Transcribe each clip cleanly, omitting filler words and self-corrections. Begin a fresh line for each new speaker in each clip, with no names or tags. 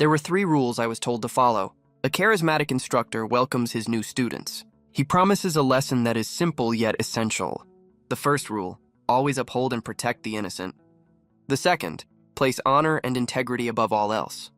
There were 3 rules I was told to follow. A charismatic instructor welcomes his new students. He promises a lesson that is simple yet essential. The first rule, always uphold and protect the innocent. The second, place honor and integrity above all else.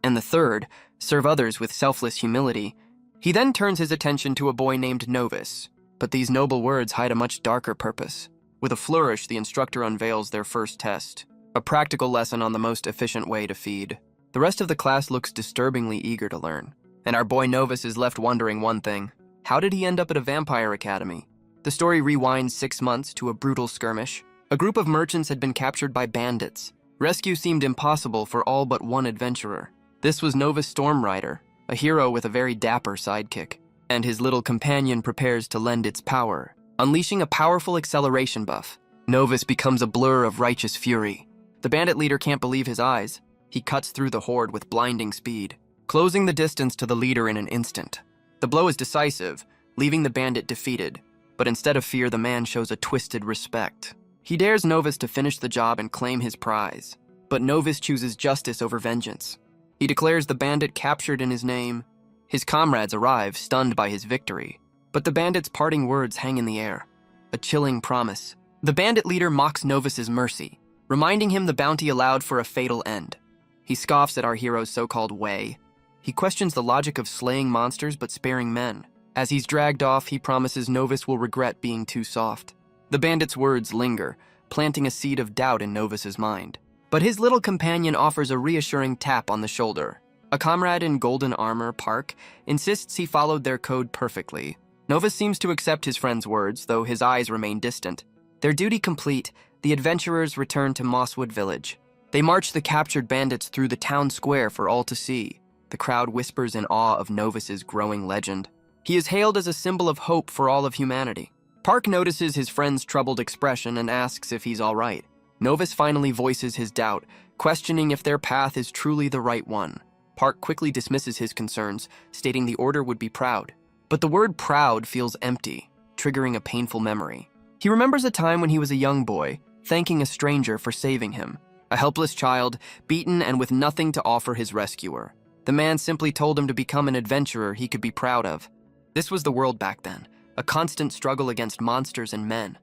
And the third, serve others with selfless humility. He then turns his attention to a boy named Novus, but these noble words hide a much darker purpose. With a flourish, the instructor unveils their first test, a practical lesson on the most efficient way to feed. The rest of the class looks disturbingly eager to learn, and our boy Novus is left wondering one thing. How did he end up at a vampire academy? The story rewinds 6 months to a brutal skirmish. A group of merchants had been captured by bandits. Rescue seemed impossible for all but one adventurer. This was Novus Stormrider, a hero with a very dapper sidekick, and his little companion prepares to lend its power. Unleashing a powerful acceleration buff, Novus becomes a blur of righteous fury. The bandit leader can't believe his eyes. He cuts through the horde with blinding speed, closing the distance to the leader in an instant. The blow is decisive, leaving the bandit defeated, but instead of fear, the man shows a twisted respect. He dares Novus to finish the job and claim his prize, but Novus chooses justice over vengeance. He declares the bandit captured in his name. His comrades arrive, stunned by his victory, but the bandit's parting words hang in the air, a chilling promise. The bandit leader mocks Novus's mercy, reminding him the bounty allowed for a fatal end. He scoffs at our hero's so-called way. He questions the logic of slaying monsters but sparing men. As he's dragged off, he promises Novus will regret being too soft. The bandit's words linger, planting a seed of doubt in Novus's mind. But his little companion offers a reassuring tap on the shoulder. A comrade in golden armor, Park, insists he followed their code perfectly. Novus seems to accept his friend's words, though his eyes remain distant. Their duty complete, the adventurers return to Mosswood Village. They march the captured bandits through the town square for all to see. The crowd whispers in awe of Novus's growing legend. He is hailed as a symbol of hope for all of humanity. Park notices his friend's troubled expression and asks if he's all right. Novus finally voices his doubt, questioning if their path is truly the right one. Park quickly dismisses his concerns, stating the order would be proud. But the word proud feels empty, triggering a painful memory. He remembers a time when he was a young boy, thanking a stranger for saving him. A helpless child, beaten and with nothing to offer his rescuer. The man simply told him to become an adventurer he could be proud of. This was the world back then, a constant struggle against monsters and men.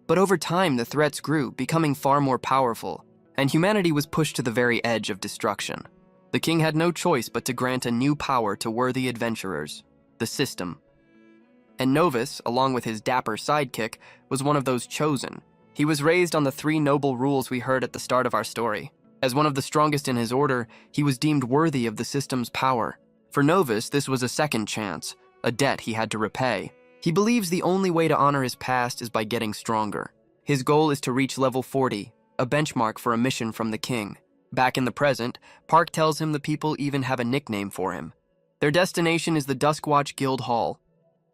But over time, the threats grew, becoming far more powerful, and humanity was pushed to the very edge of destruction. The king had no choice but to grant a new power to worthy adventurers, the system. And Novus, along with his dapper sidekick, was one of those chosen. He was raised on the 3 noble rules we heard at the start of our story. As one of the strongest in his order, he was deemed worthy of the system's power. For Novus, this was a second chance, a debt he had to repay. He believes the only way to honor his past is by getting stronger. His goal is to reach level 40, a benchmark for a mission from the king. Back in the present, Park tells him the people even have a nickname for him. Their destination is the Duskwatch Guild Hall.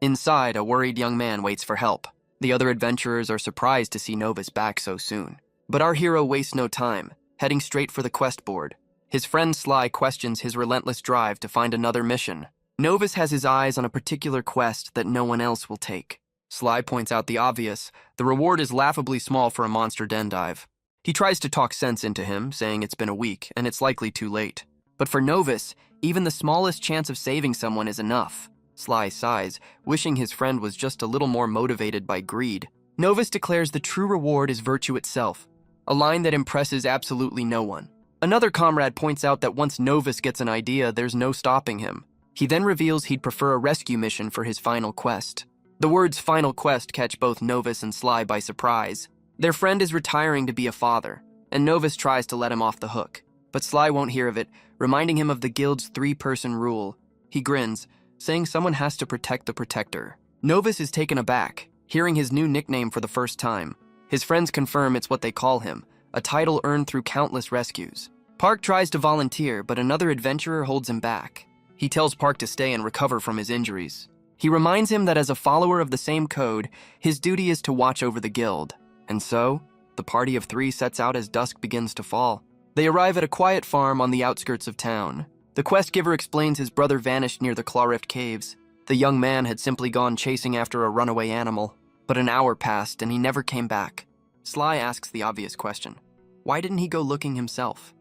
Inside, a worried young man waits for help. The other adventurers are surprised to see Novus back so soon. But our hero wastes no time, heading straight for the quest board. His friend Sly questions his relentless drive to find another mission. Novus has his eyes on a particular quest that no one else will take. Sly points out the obvious. The reward is laughably small for a monster den dive. He tries to talk sense into him, saying it's been a week and it's likely too late. But for Novus, even the smallest chance of saving someone is enough. Sly sighs, wishing his friend was just a little more motivated by greed. Novus declares the true reward is virtue itself, a line that impresses absolutely no one. Another comrade points out that once Novus gets an idea, there's no stopping him. He then reveals he'd prefer a rescue mission for his final quest. The words final quest catch both Novus and Sly by surprise. Their friend is retiring to be a father, and Novus tries to let him off the hook. But Sly won't hear of it, reminding him of the guild's 3-person rule. He grins, saying someone has to protect the protector. Novus is taken aback, hearing his new nickname for the first time. His friends confirm it's what they call him, a title earned through countless rescues. Park tries to volunteer, but another adventurer holds him back. He tells Park to stay and recover from his injuries. He reminds him that as a follower of the same code, his duty is to watch over the guild. And so, the party of 3 sets out as dusk begins to fall. They arrive at a quiet farm on the outskirts of town. The quest giver explains his brother vanished near the Clawrift Caves. The young man had simply gone chasing after a runaway animal. But an hour passed and he never came back. Sly asks the obvious question. Why didn't he go looking himself?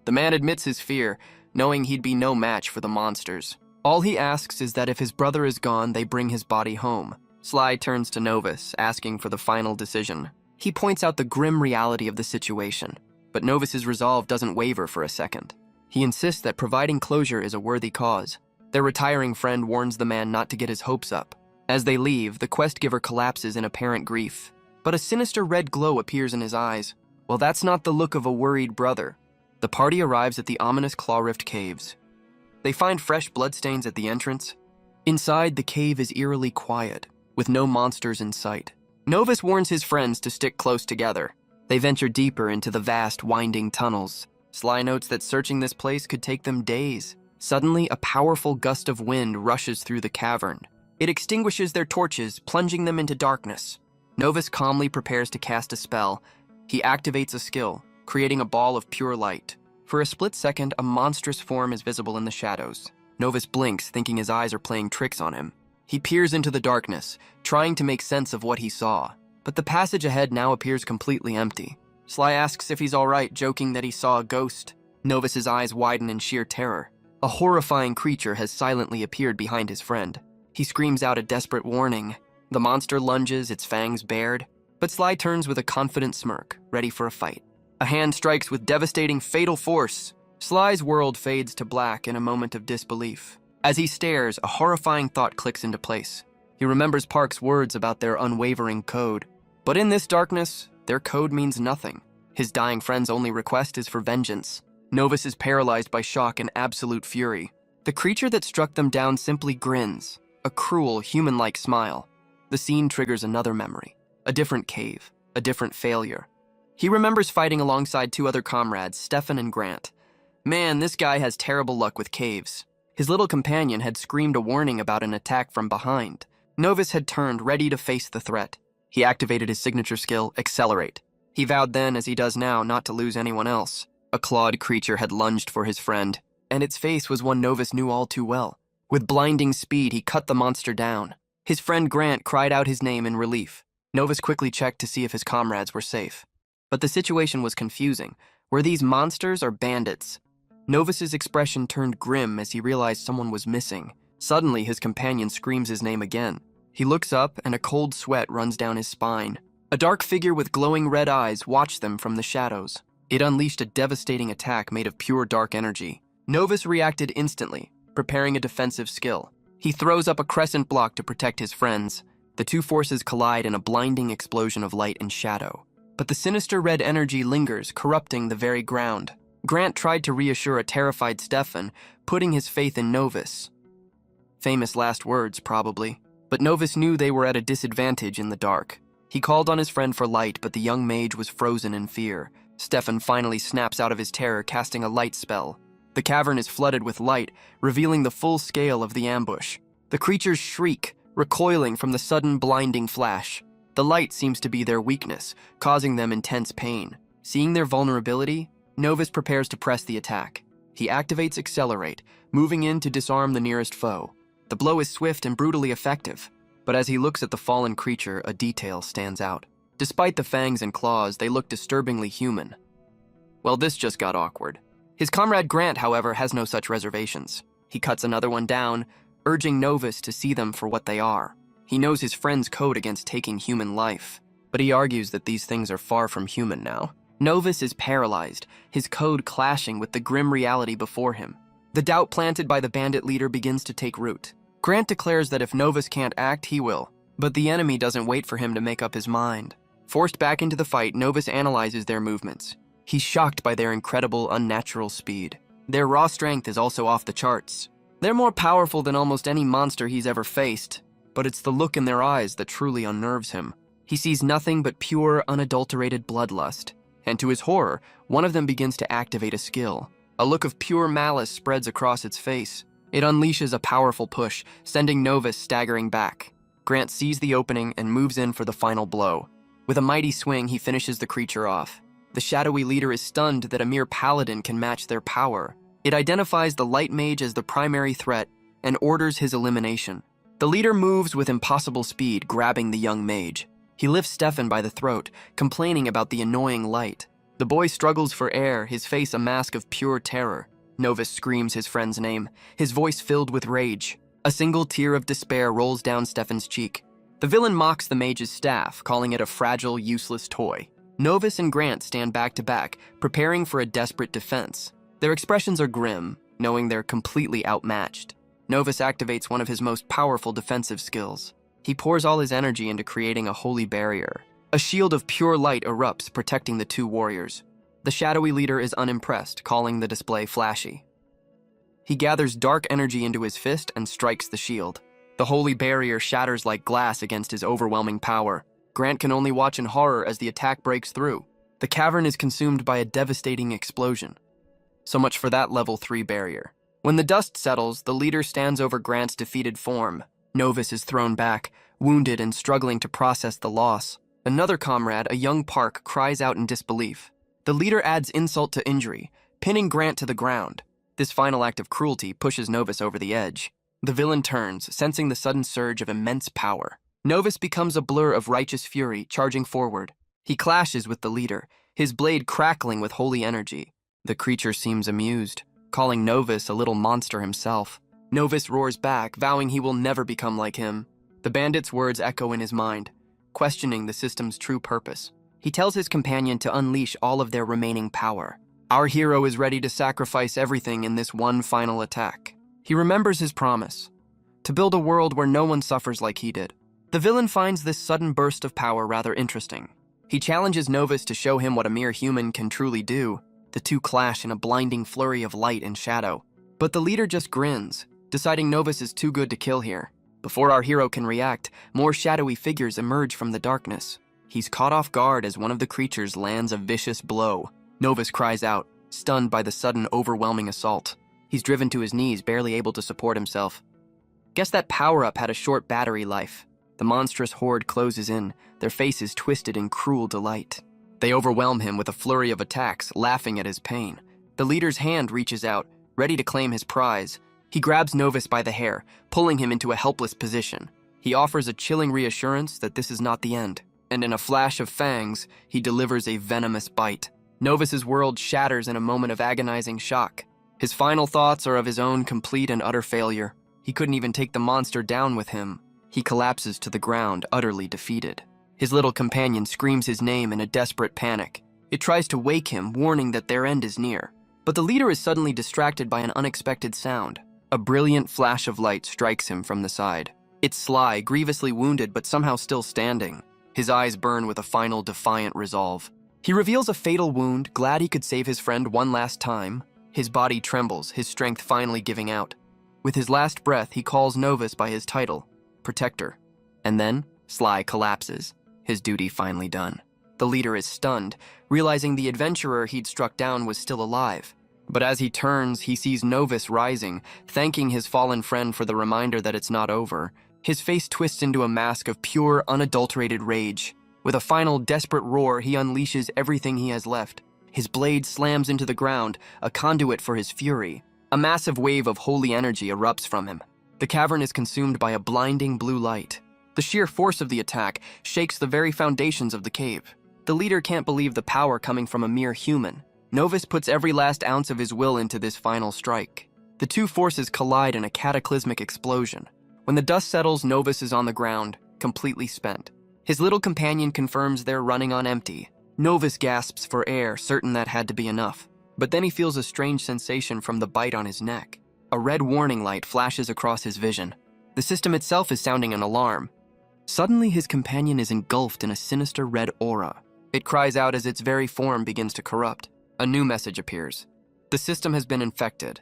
The man admits his fear, knowing he'd be no match for the monsters. All he asks is that if his brother is gone, they bring his body home. Sly turns to Novus, asking for the final decision. He points out the grim reality of the situation, but Novus's resolve doesn't waver for a second. He insists that providing closure is a worthy cause. Their retiring friend warns the man not to get his hopes up. As they leave, the quest giver collapses in apparent grief, but a sinister red glow appears in his eyes. Well, that's not the look of a worried brother. The party arrives at the ominous Claw-Rift Caves. They find fresh bloodstains at the entrance. Inside, the cave is eerily quiet, with no monsters in sight. Novus warns his friends to stick close together. They venture deeper into the vast, winding tunnels. Sly notes that searching this place could take them days. Suddenly, a powerful gust of wind rushes through the cavern. It extinguishes their torches, plunging them into darkness. Novus calmly prepares to cast a spell. He activates a skill, creating a ball of pure light. For a split second, a monstrous form is visible in the shadows. Novus blinks, thinking his eyes are playing tricks on him. He peers into the darkness, trying to make sense of what he saw. But the passage ahead now appears completely empty. Sly asks if he's all right, joking that he saw a ghost. Novus's eyes widen in sheer terror. A horrifying creature has silently appeared behind his friend. He screams out a desperate warning. The monster lunges, its fangs bared, but Sly turns with a confident smirk, ready for a fight. A hand strikes with devastating, fatal force. Sly's world fades to black in a moment of disbelief. As he stares, a horrifying thought clicks into place. He remembers Park's words about their unwavering code. But in this darkness, their code means nothing. His dying friend's only request is for vengeance. Novus is paralyzed by shock and absolute fury. The creature that struck them down simply grins, a cruel, human-like smile. The scene triggers another memory, a different cave, a different failure. He remembers fighting alongside two other comrades, Stefan and Grant. Man, this guy has terrible luck with caves. His little companion had screamed a warning about an attack from behind. Novus had turned, ready to face the threat. He activated his signature skill, Accelerate. He vowed then, as he does now, not to lose anyone else. A clawed creature had lunged for his friend, and its face was one Novus knew all too well. With blinding speed, he cut the monster down. His friend Grant cried out his name in relief. Novus quickly checked to see if his comrades were safe. But the situation was confusing. Were these monsters or bandits? Novus's expression turned grim as he realized someone was missing. Suddenly, his companion screams his name again. He looks up, and a cold sweat runs down his spine. A dark figure with glowing red eyes watched them from the shadows. It unleashed a devastating attack made of pure dark energy. Novus reacted instantly, preparing a defensive skill. He throws up a crescent block to protect his friends. The two forces collide in a blinding explosion of light and shadow. But the sinister red energy lingers, corrupting the very ground. Grant tried to reassure a terrified Stefan, putting his faith in Novus. Famous last words, probably. But Novus knew they were at a disadvantage in the dark. He called on his friend for light, but the young mage was frozen in fear. Stefan finally snaps out of his terror, casting a light spell. The cavern is flooded with light, revealing the full scale of the ambush. The creatures shriek, recoiling from the sudden blinding flash. The light seems to be their weakness, causing them intense pain. Seeing their vulnerability, Novus prepares to press the attack. He activates Accelerate, moving in to disarm the nearest foe. The blow is swift and brutally effective, but as he looks at the fallen creature, a detail stands out. Despite the fangs and claws, they look disturbingly human. Well, this just got awkward. His comrade Grant, however, has no such reservations. He cuts another one down, urging Novus to see them for what they are. He knows his friend's code against taking human life, but he argues that these things are far from human now. Novus is paralyzed, his code clashing with the grim reality before him. The doubt planted by the bandit leader begins to take root. Grant declares that if Novus can't act, he will, but the enemy doesn't wait for him to make up his mind. Forced back into the fight, Novus analyzes their movements. He's shocked by their incredible, unnatural speed. Their raw strength is also off the charts. They're more powerful than almost any monster he's ever faced, but it's the look in their eyes that truly unnerves him. He sees nothing but pure, unadulterated bloodlust, and to his horror, one of them begins to activate a skill. A look of pure malice spreads across its face. It unleashes a powerful push, sending Novus staggering back. Grant sees the opening and moves in for the final blow. With a mighty swing, he finishes the creature off. The shadowy leader is stunned that a mere paladin can match their power. It identifies the light mage as the primary threat and orders his elimination. The leader moves with impossible speed, grabbing the young mage. He lifts Stefan by the throat, complaining about the annoying light. The boy struggles for air, his face a mask of pure terror. Novus screams his friend's name, his voice filled with rage. A single tear of despair rolls down Stefan's cheek. The villain mocks the mage's staff, calling it a fragile, useless toy. Novus and Grant stand back to back, preparing for a desperate defense. Their expressions are grim, knowing they're completely outmatched. Novus activates one of his most powerful defensive skills. He pours all his energy into creating a holy barrier. A shield of pure light erupts, protecting the two warriors. The shadowy leader is unimpressed, calling the display flashy. He gathers dark energy into his fist and strikes the shield. The holy barrier shatters like glass against his overwhelming power. Grant can only watch in horror as the attack breaks through. The cavern is consumed by a devastating explosion. So much for that level 3 barrier. When the dust settles, the leader stands over Grant's defeated form. Novus is thrown back, wounded and struggling to process the loss. Another comrade, a young Park, cries out in disbelief. The leader adds insult to injury, pinning Grant to the ground. This final act of cruelty pushes Novus over the edge. The villain turns, sensing the sudden surge of immense power. Novus becomes a blur of righteous fury, charging forward. He clashes with the leader, his blade crackling with holy energy. The creature seems amused, calling Novus a little monster himself. Novus roars back, vowing he will never become like him. The bandit's words echo in his mind, questioning the system's true purpose. He tells his companion to unleash all of their remaining power. Our hero is ready to sacrifice everything in this one final attack. He remembers his promise, to build a world where no one suffers like he did. The villain finds this sudden burst of power rather interesting. He challenges Novus to show him what a mere human can truly do. The two clash in a blinding flurry of light and shadow. But the leader just grins, deciding Novus is too good to kill here. Before our hero can react, more shadowy figures emerge from the darkness. He's caught off guard as one of the creatures lands a vicious blow. Novus cries out, stunned by the sudden overwhelming assault. He's driven to his knees, barely able to support himself. Guess that power-up had a short battery life. The monstrous horde closes in, their faces twisted in cruel delight. They overwhelm him with a flurry of attacks, laughing at his pain. The leader's hand reaches out, ready to claim his prize. He grabs Novus by the hair, pulling him into a helpless position. He offers a chilling reassurance that this is not the end, and in a flash of fangs, he delivers a venomous bite. Novus's world shatters in a moment of agonizing shock. His final thoughts are of his own complete and utter failure. He couldn't even take the monster down with him. He collapses to the ground, utterly defeated. His little companion screams his name in a desperate panic. It tries to wake him, warning that their end is near. But the leader is suddenly distracted by an unexpected sound. A brilliant flash of light strikes him from the side. It's Sly, grievously wounded but somehow still standing. His eyes burn with a final defiant resolve. He reveals a fatal wound, glad he could save his friend one last time. His body trembles, his strength finally giving out. With his last breath, he calls Novus by his title, Protector. And then, Sly collapses, his duty finally done. The leader is stunned, realizing the adventurer he'd struck down was still alive. But as he turns, he sees Novus rising, thanking his fallen friend for the reminder that it's not over. His face twists into a mask of pure, unadulterated rage. With a final desperate roar, he unleashes everything he has left. His blade slams into the ground, a conduit for his fury. A massive wave of holy energy erupts from him. The cavern is consumed by a blinding blue light. The sheer force of the attack shakes the very foundations of the cave. The leader can't believe the power coming from a mere human. Novus puts every last ounce of his will into this final strike. The two forces collide in a cataclysmic explosion. When the dust settles, Novus is on the ground, completely spent. His little companion confirms they're running on empty. Novus gasps for air, certain that had to be enough. But then he feels a strange sensation from the bite on his neck. A red warning light flashes across his vision. The system itself is sounding an alarm. Suddenly, his companion is engulfed in a sinister red aura. It cries out as its very form begins to corrupt. A new message appears. The system has been infected.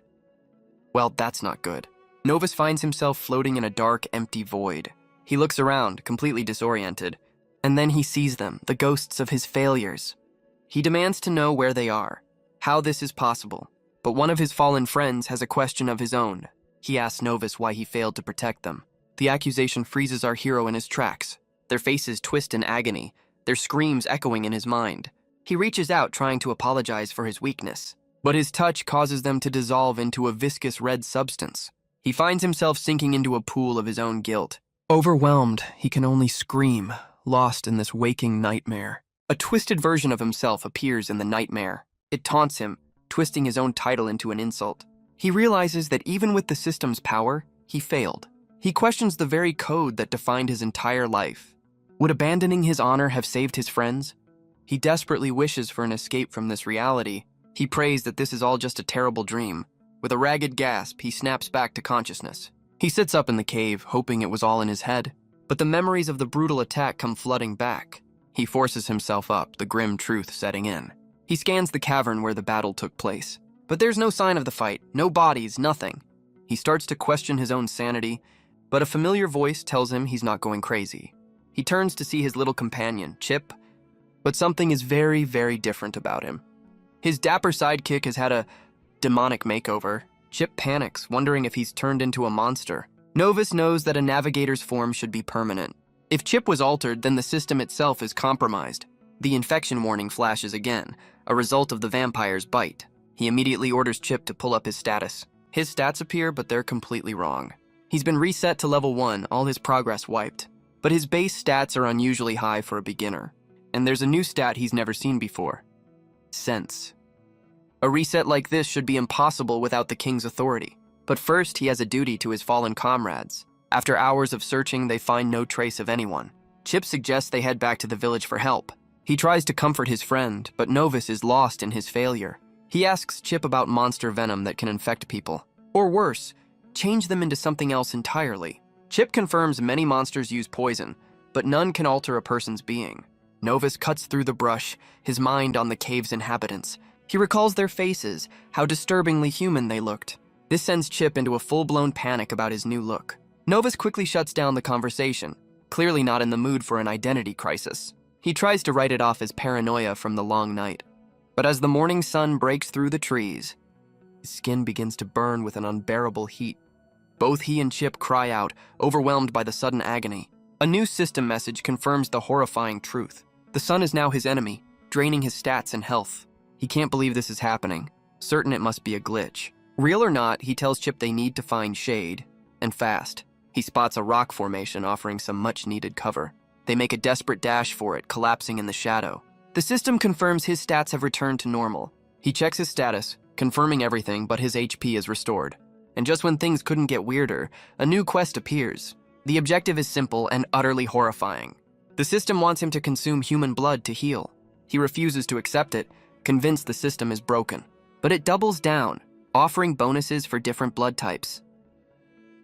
Well, that's not good. Novus finds himself floating in a dark, empty void. He looks around, completely disoriented, and then he sees them, the ghosts of his failures. He demands to know where they are, how this is possible, but one of his fallen friends has a question of his own. He asks Novus why he failed to protect them. The accusation freezes our hero in his tracks. Their faces twist in agony, their screams echoing in his mind. He reaches out, trying to apologize for his weakness, but his touch causes them to dissolve into a viscous red substance. He finds himself sinking into a pool of his own guilt. Overwhelmed, he can only scream, lost in this waking nightmare. A twisted version of himself appears in the nightmare. It taunts him, twisting his own title into an insult. He realizes that even with the system's power, he failed. He questions the very code that defined his entire life. Would abandoning his honor have saved his friends? He desperately wishes for an escape from this reality. He prays that this is all just a terrible dream. With a ragged gasp, he snaps back to consciousness. He sits up in the cave, hoping it was all in his head. But the memories of the brutal attack come flooding back. He forces himself up, the grim truth setting in. He scans the cavern where the battle took place. But there's no sign of the fight, no bodies, nothing. He starts to question his own sanity, but a familiar voice tells him he's not going crazy. He turns to see his little companion, Chip, but something is very, very different about him. His dapper sidekick has had a demonic makeover. Chip panics, wondering if he's turned into a monster. Novus knows that a navigator's form should be permanent. If Chip was altered, then the system itself is compromised. The infection warning flashes again, a result of the vampire's bite. He immediately orders Chip to pull up his status. His stats appear, but they're completely wrong. He's been reset to level 1, all his progress wiped. But his base stats are unusually high for a beginner. And there's a new stat he's never seen before. Sense. A reset like this should be impossible without the king's authority. But first, he has a duty to his fallen comrades. After hours of searching, they find no trace of anyone. Chip suggests they head back to the village for help. He tries to comfort his friend, but Novus is lost in his failure. He asks Chip about monster venom that can infect people. Or worse, change them into something else entirely. Chip confirms many monsters use poison, but none can alter a person's being. Novus cuts through the brush, his mind on the cave's inhabitants. He recalls their faces, how disturbingly human they looked. This sends Chip into a full-blown panic about his new look. Novus quickly shuts down the conversation, clearly not in the mood for an identity crisis. He tries to write it off as paranoia from the long night. But as the morning sun breaks through the trees, his skin begins to burn with an unbearable heat. Both he and Chip cry out, overwhelmed by the sudden agony. A new system message confirms the horrifying truth. The sun is now his enemy, draining his stats and health. He can't believe this is happening, certain it must be a glitch. Real or not, he tells Chip they need to find shade, and fast. He spots a rock formation offering some much-needed cover. They make a desperate dash for it, collapsing in the shadow. The system confirms his stats have returned to normal. He checks his status, confirming everything, but his HP is restored. And just when things couldn't get weirder, a new quest appears. The objective is simple and utterly horrifying. The system wants him to consume human blood to heal. He refuses to accept it, convinced the system is broken. But it doubles down, offering bonuses for different blood types.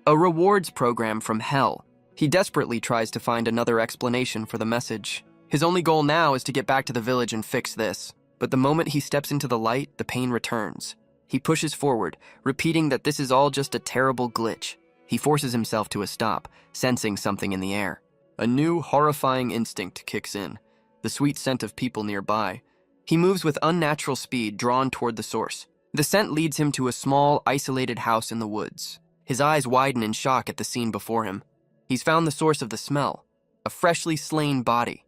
A rewards program from hell. He desperately tries to find another explanation for the message. His only goal now is to get back to the village and fix this. But the moment he steps into the light, the pain returns. He pushes forward, repeating that this is all just a terrible glitch. He forces himself to a stop, sensing something in the air. A new, horrifying instinct kicks in, the sweet scent of people nearby. He moves with unnatural speed, drawn toward the source. The scent leads him to a small, isolated house in the woods. His eyes widen in shock at the scene before him. He's found the source of the smell, a freshly slain body.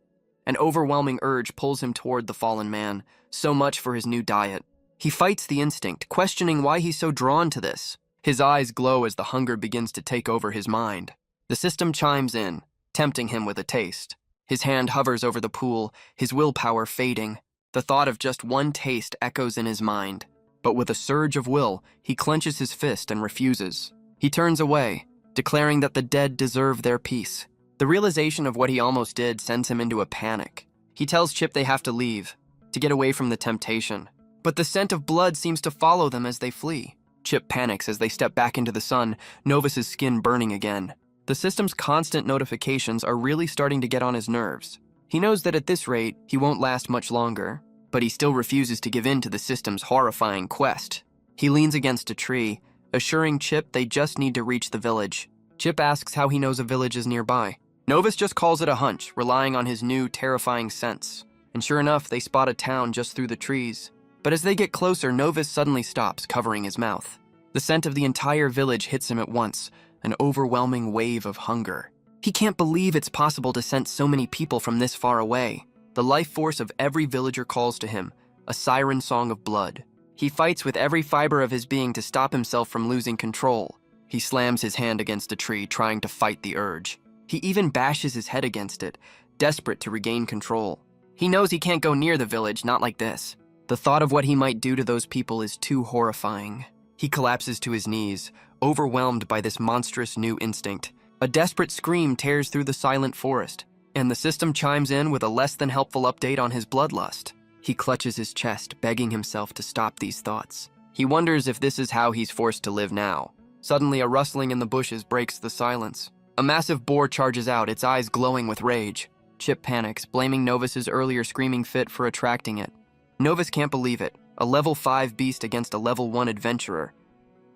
An overwhelming urge pulls him toward the fallen man, so much for his new diet. He fights the instinct, questioning why he's so drawn to this. His eyes glow as the hunger begins to take over his mind. The system chimes in, tempting him with a taste. His hand hovers over the pool, his willpower fading. The thought of just one taste echoes in his mind. But with a surge of will, he clenches his fist and refuses. He turns away, declaring that the dead deserve their peace. The realization of what he almost did sends him into a panic. He tells Chip they have to leave, to get away from the temptation. But the scent of blood seems to follow them as they flee. Chip panics as they step back into the sun, Novus's skin burning again. The system's constant notifications are really starting to get on his nerves. He knows that at this rate, he won't last much longer, but he still refuses to give in to the system's horrifying quest. He leans against a tree, assuring Chip they just need to reach the village. Chip asks how he knows a village is nearby. Novus just calls it a hunch, relying on his new, terrifying sense. And sure enough, they spot a town just through the trees. But as they get closer, Novus suddenly stops, covering his mouth. The scent of the entire village hits him at once, an overwhelming wave of hunger. He can't believe it's possible to sense so many people from this far away. The life force of every villager calls to him, a siren song of blood. He fights with every fiber of his being to stop himself from losing control. He slams his hand against a tree, trying to fight the urge. He even bashes his head against it, desperate to regain control. He knows he can't go near the village, not like this. The thought of what he might do to those people is too horrifying. He collapses to his knees, overwhelmed by this monstrous new instinct. A desperate scream tears through the silent forest, and the system chimes in with a less than helpful update on his bloodlust. He clutches his chest, begging himself to stop these thoughts. He wonders if this is how he's forced to live now. Suddenly, a rustling in the bushes breaks the silence. A massive boar charges out, its eyes glowing with rage. Chip panics, blaming Novus's earlier screaming fit for attracting it. Novus can't believe it. A level 5 beast against a level 1 adventurer.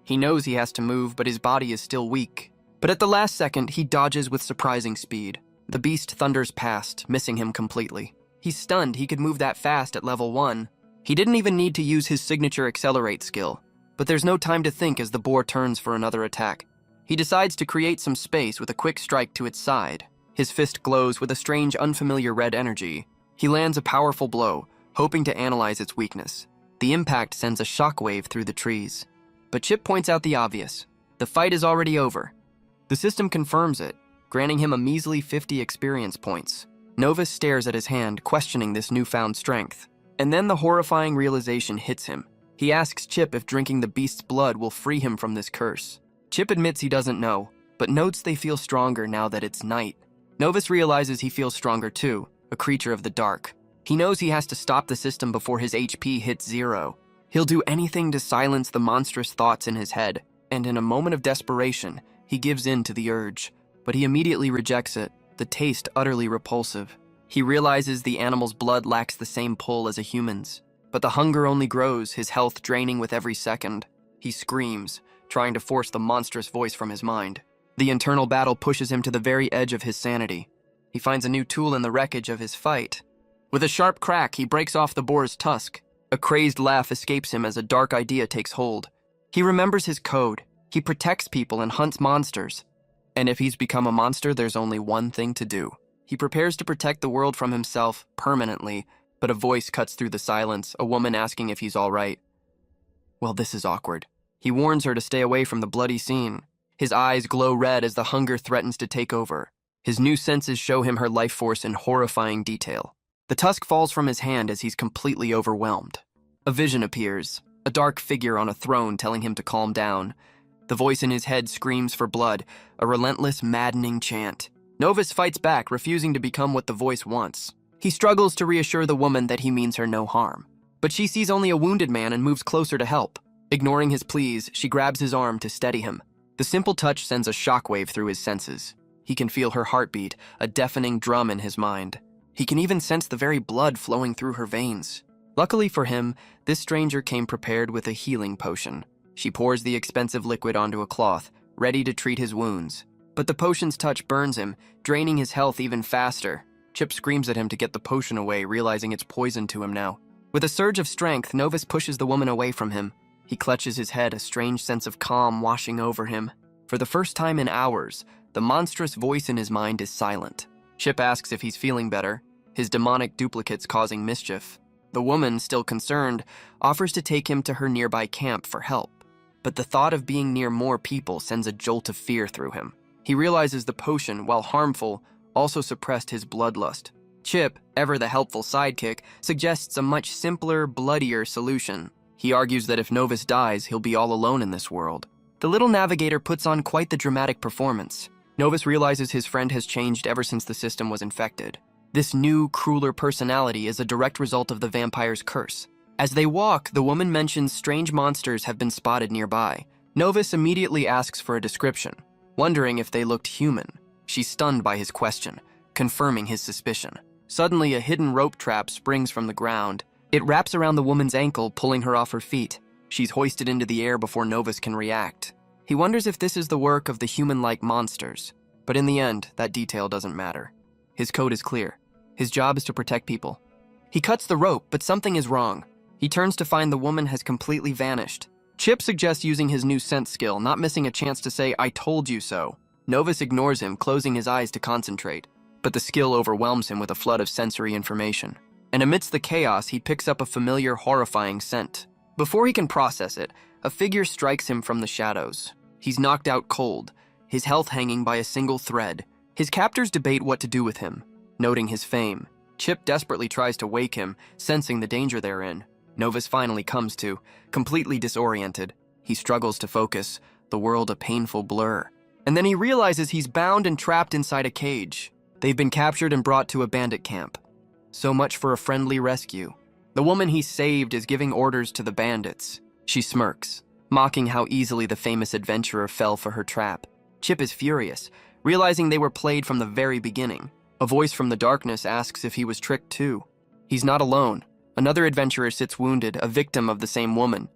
He knows he has to move, but his body is still weak. But at the last second, he dodges with surprising speed. The beast thunders past, missing him completely. He's stunned he could move that fast at level 1. He didn't even need to use his signature accelerate skill. But there's no time to think as the boar turns for another attack. He decides to create some space with a quick strike to its side. His fist glows with a strange, unfamiliar red energy. He lands a powerful blow, hoping to analyze its weakness. The impact sends a shockwave through the trees. But Chip points out the obvious. The fight is already over. The system confirms it, granting him a measly 50 experience points. Novus stares at his hand, questioning this newfound strength. And then the horrifying realization hits him. He asks Chip if drinking the beast's blood will free him from this curse. Chip admits he doesn't know, but notes they feel stronger now that it's night. Novus realizes he feels stronger too, a creature of the dark. He knows he has to stop the system before his HP hits 0. He'll do anything to silence the monstrous thoughts in his head, and in a moment of desperation, he gives in to the urge. But he immediately rejects it, the taste utterly repulsive. He realizes the animal's blood lacks the same pull as a human's. But the hunger only grows, his health draining with every second. He screams, trying to force the monstrous voice from his mind. The internal battle pushes him to the very edge of his sanity. He finds a new tool in the wreckage of his fight. With a sharp crack, he breaks off the boar's tusk. A crazed laugh escapes him as a dark idea takes hold. He remembers his code. He protects people and hunts monsters. And if he's become a monster, there's only one thing to do. He prepares to protect the world from himself, permanently, but a voice cuts through the silence, a woman asking if he's all right. Well, this is awkward. He warns her to stay away from the bloody scene. His eyes glow red as the hunger threatens to take over. His new senses show him her life force in horrifying detail. The tusk falls from his hand as he's completely overwhelmed. A vision appears, a dark figure on a throne telling him to calm down. The voice in his head screams for blood, a relentless, maddening chant. Novus fights back, refusing to become what the voice wants. He struggles to reassure the woman that he means her no harm. But she sees only a wounded man and moves closer to help. Ignoring his pleas, she grabs his arm to steady him. The simple touch sends a shockwave through his senses. He can feel her heartbeat, a deafening drum in his mind. He can even sense the very blood flowing through her veins. Luckily for him, this stranger came prepared with a healing potion. She pours the expensive liquid onto a cloth, ready to treat his wounds. But the potion's touch burns him, draining his health even faster. Chip screams at him to get the potion away, realizing it's poison to him now. With a surge of strength, Novus pushes the woman away from him. He clutches his head, a strange sense of calm washing over him. For the first time in hours, the monstrous voice in his mind is silent. Chip asks if he's feeling better, his demonic duplicates causing mischief. The woman, still concerned, offers to take him to her nearby camp for help. But the thought of being near more people sends a jolt of fear through him. He realizes the potion, while harmful, also suppressed his bloodlust. Chip, ever the helpful sidekick, suggests a much simpler, bloodier solution. He argues that if Novus dies, he'll be all alone in this world. The little navigator puts on quite the dramatic performance. Novus realizes his friend has changed ever since the system was infected. This new, crueler personality is a direct result of the vampire's curse. As they walk, the woman mentions strange monsters have been spotted nearby. Novus immediately asks for a description, wondering if they looked human. She's stunned by his question, confirming his suspicion. Suddenly, a hidden rope trap springs from the ground. It wraps around the woman's ankle, pulling her off her feet. She's hoisted into the air before Novus can react. He wonders if this is the work of the human-like monsters, but in the end, that detail doesn't matter. His code is clear. His job is to protect people. He cuts the rope, but something is wrong. He turns to find the woman has completely vanished. Chip suggests using his new sense skill, not missing a chance to say, "I told you so." Novus ignores him, closing his eyes to concentrate. But the skill overwhelms him with a flood of sensory information. And amidst the chaos, he picks up a familiar, horrifying scent. Before he can process it, a figure strikes him from the shadows. He's knocked out cold, his health hanging by a single thread. His captors debate what to do with him, noting his fame. Chip desperately tries to wake him, sensing the danger they're in. Novus finally comes to, completely disoriented. He struggles to focus, the world a painful blur. And then he realizes he's bound and trapped inside a cage. They've been captured and brought to a bandit camp. So much for a friendly rescue. The woman he saved is giving orders to the bandits. She smirks, mocking how easily the famous adventurer fell for her trap. Chip is furious, realizing they were played from the very beginning. A voice from the darkness asks if he was tricked too. He's not alone. Another adventurer sits wounded, a victim of the same woman.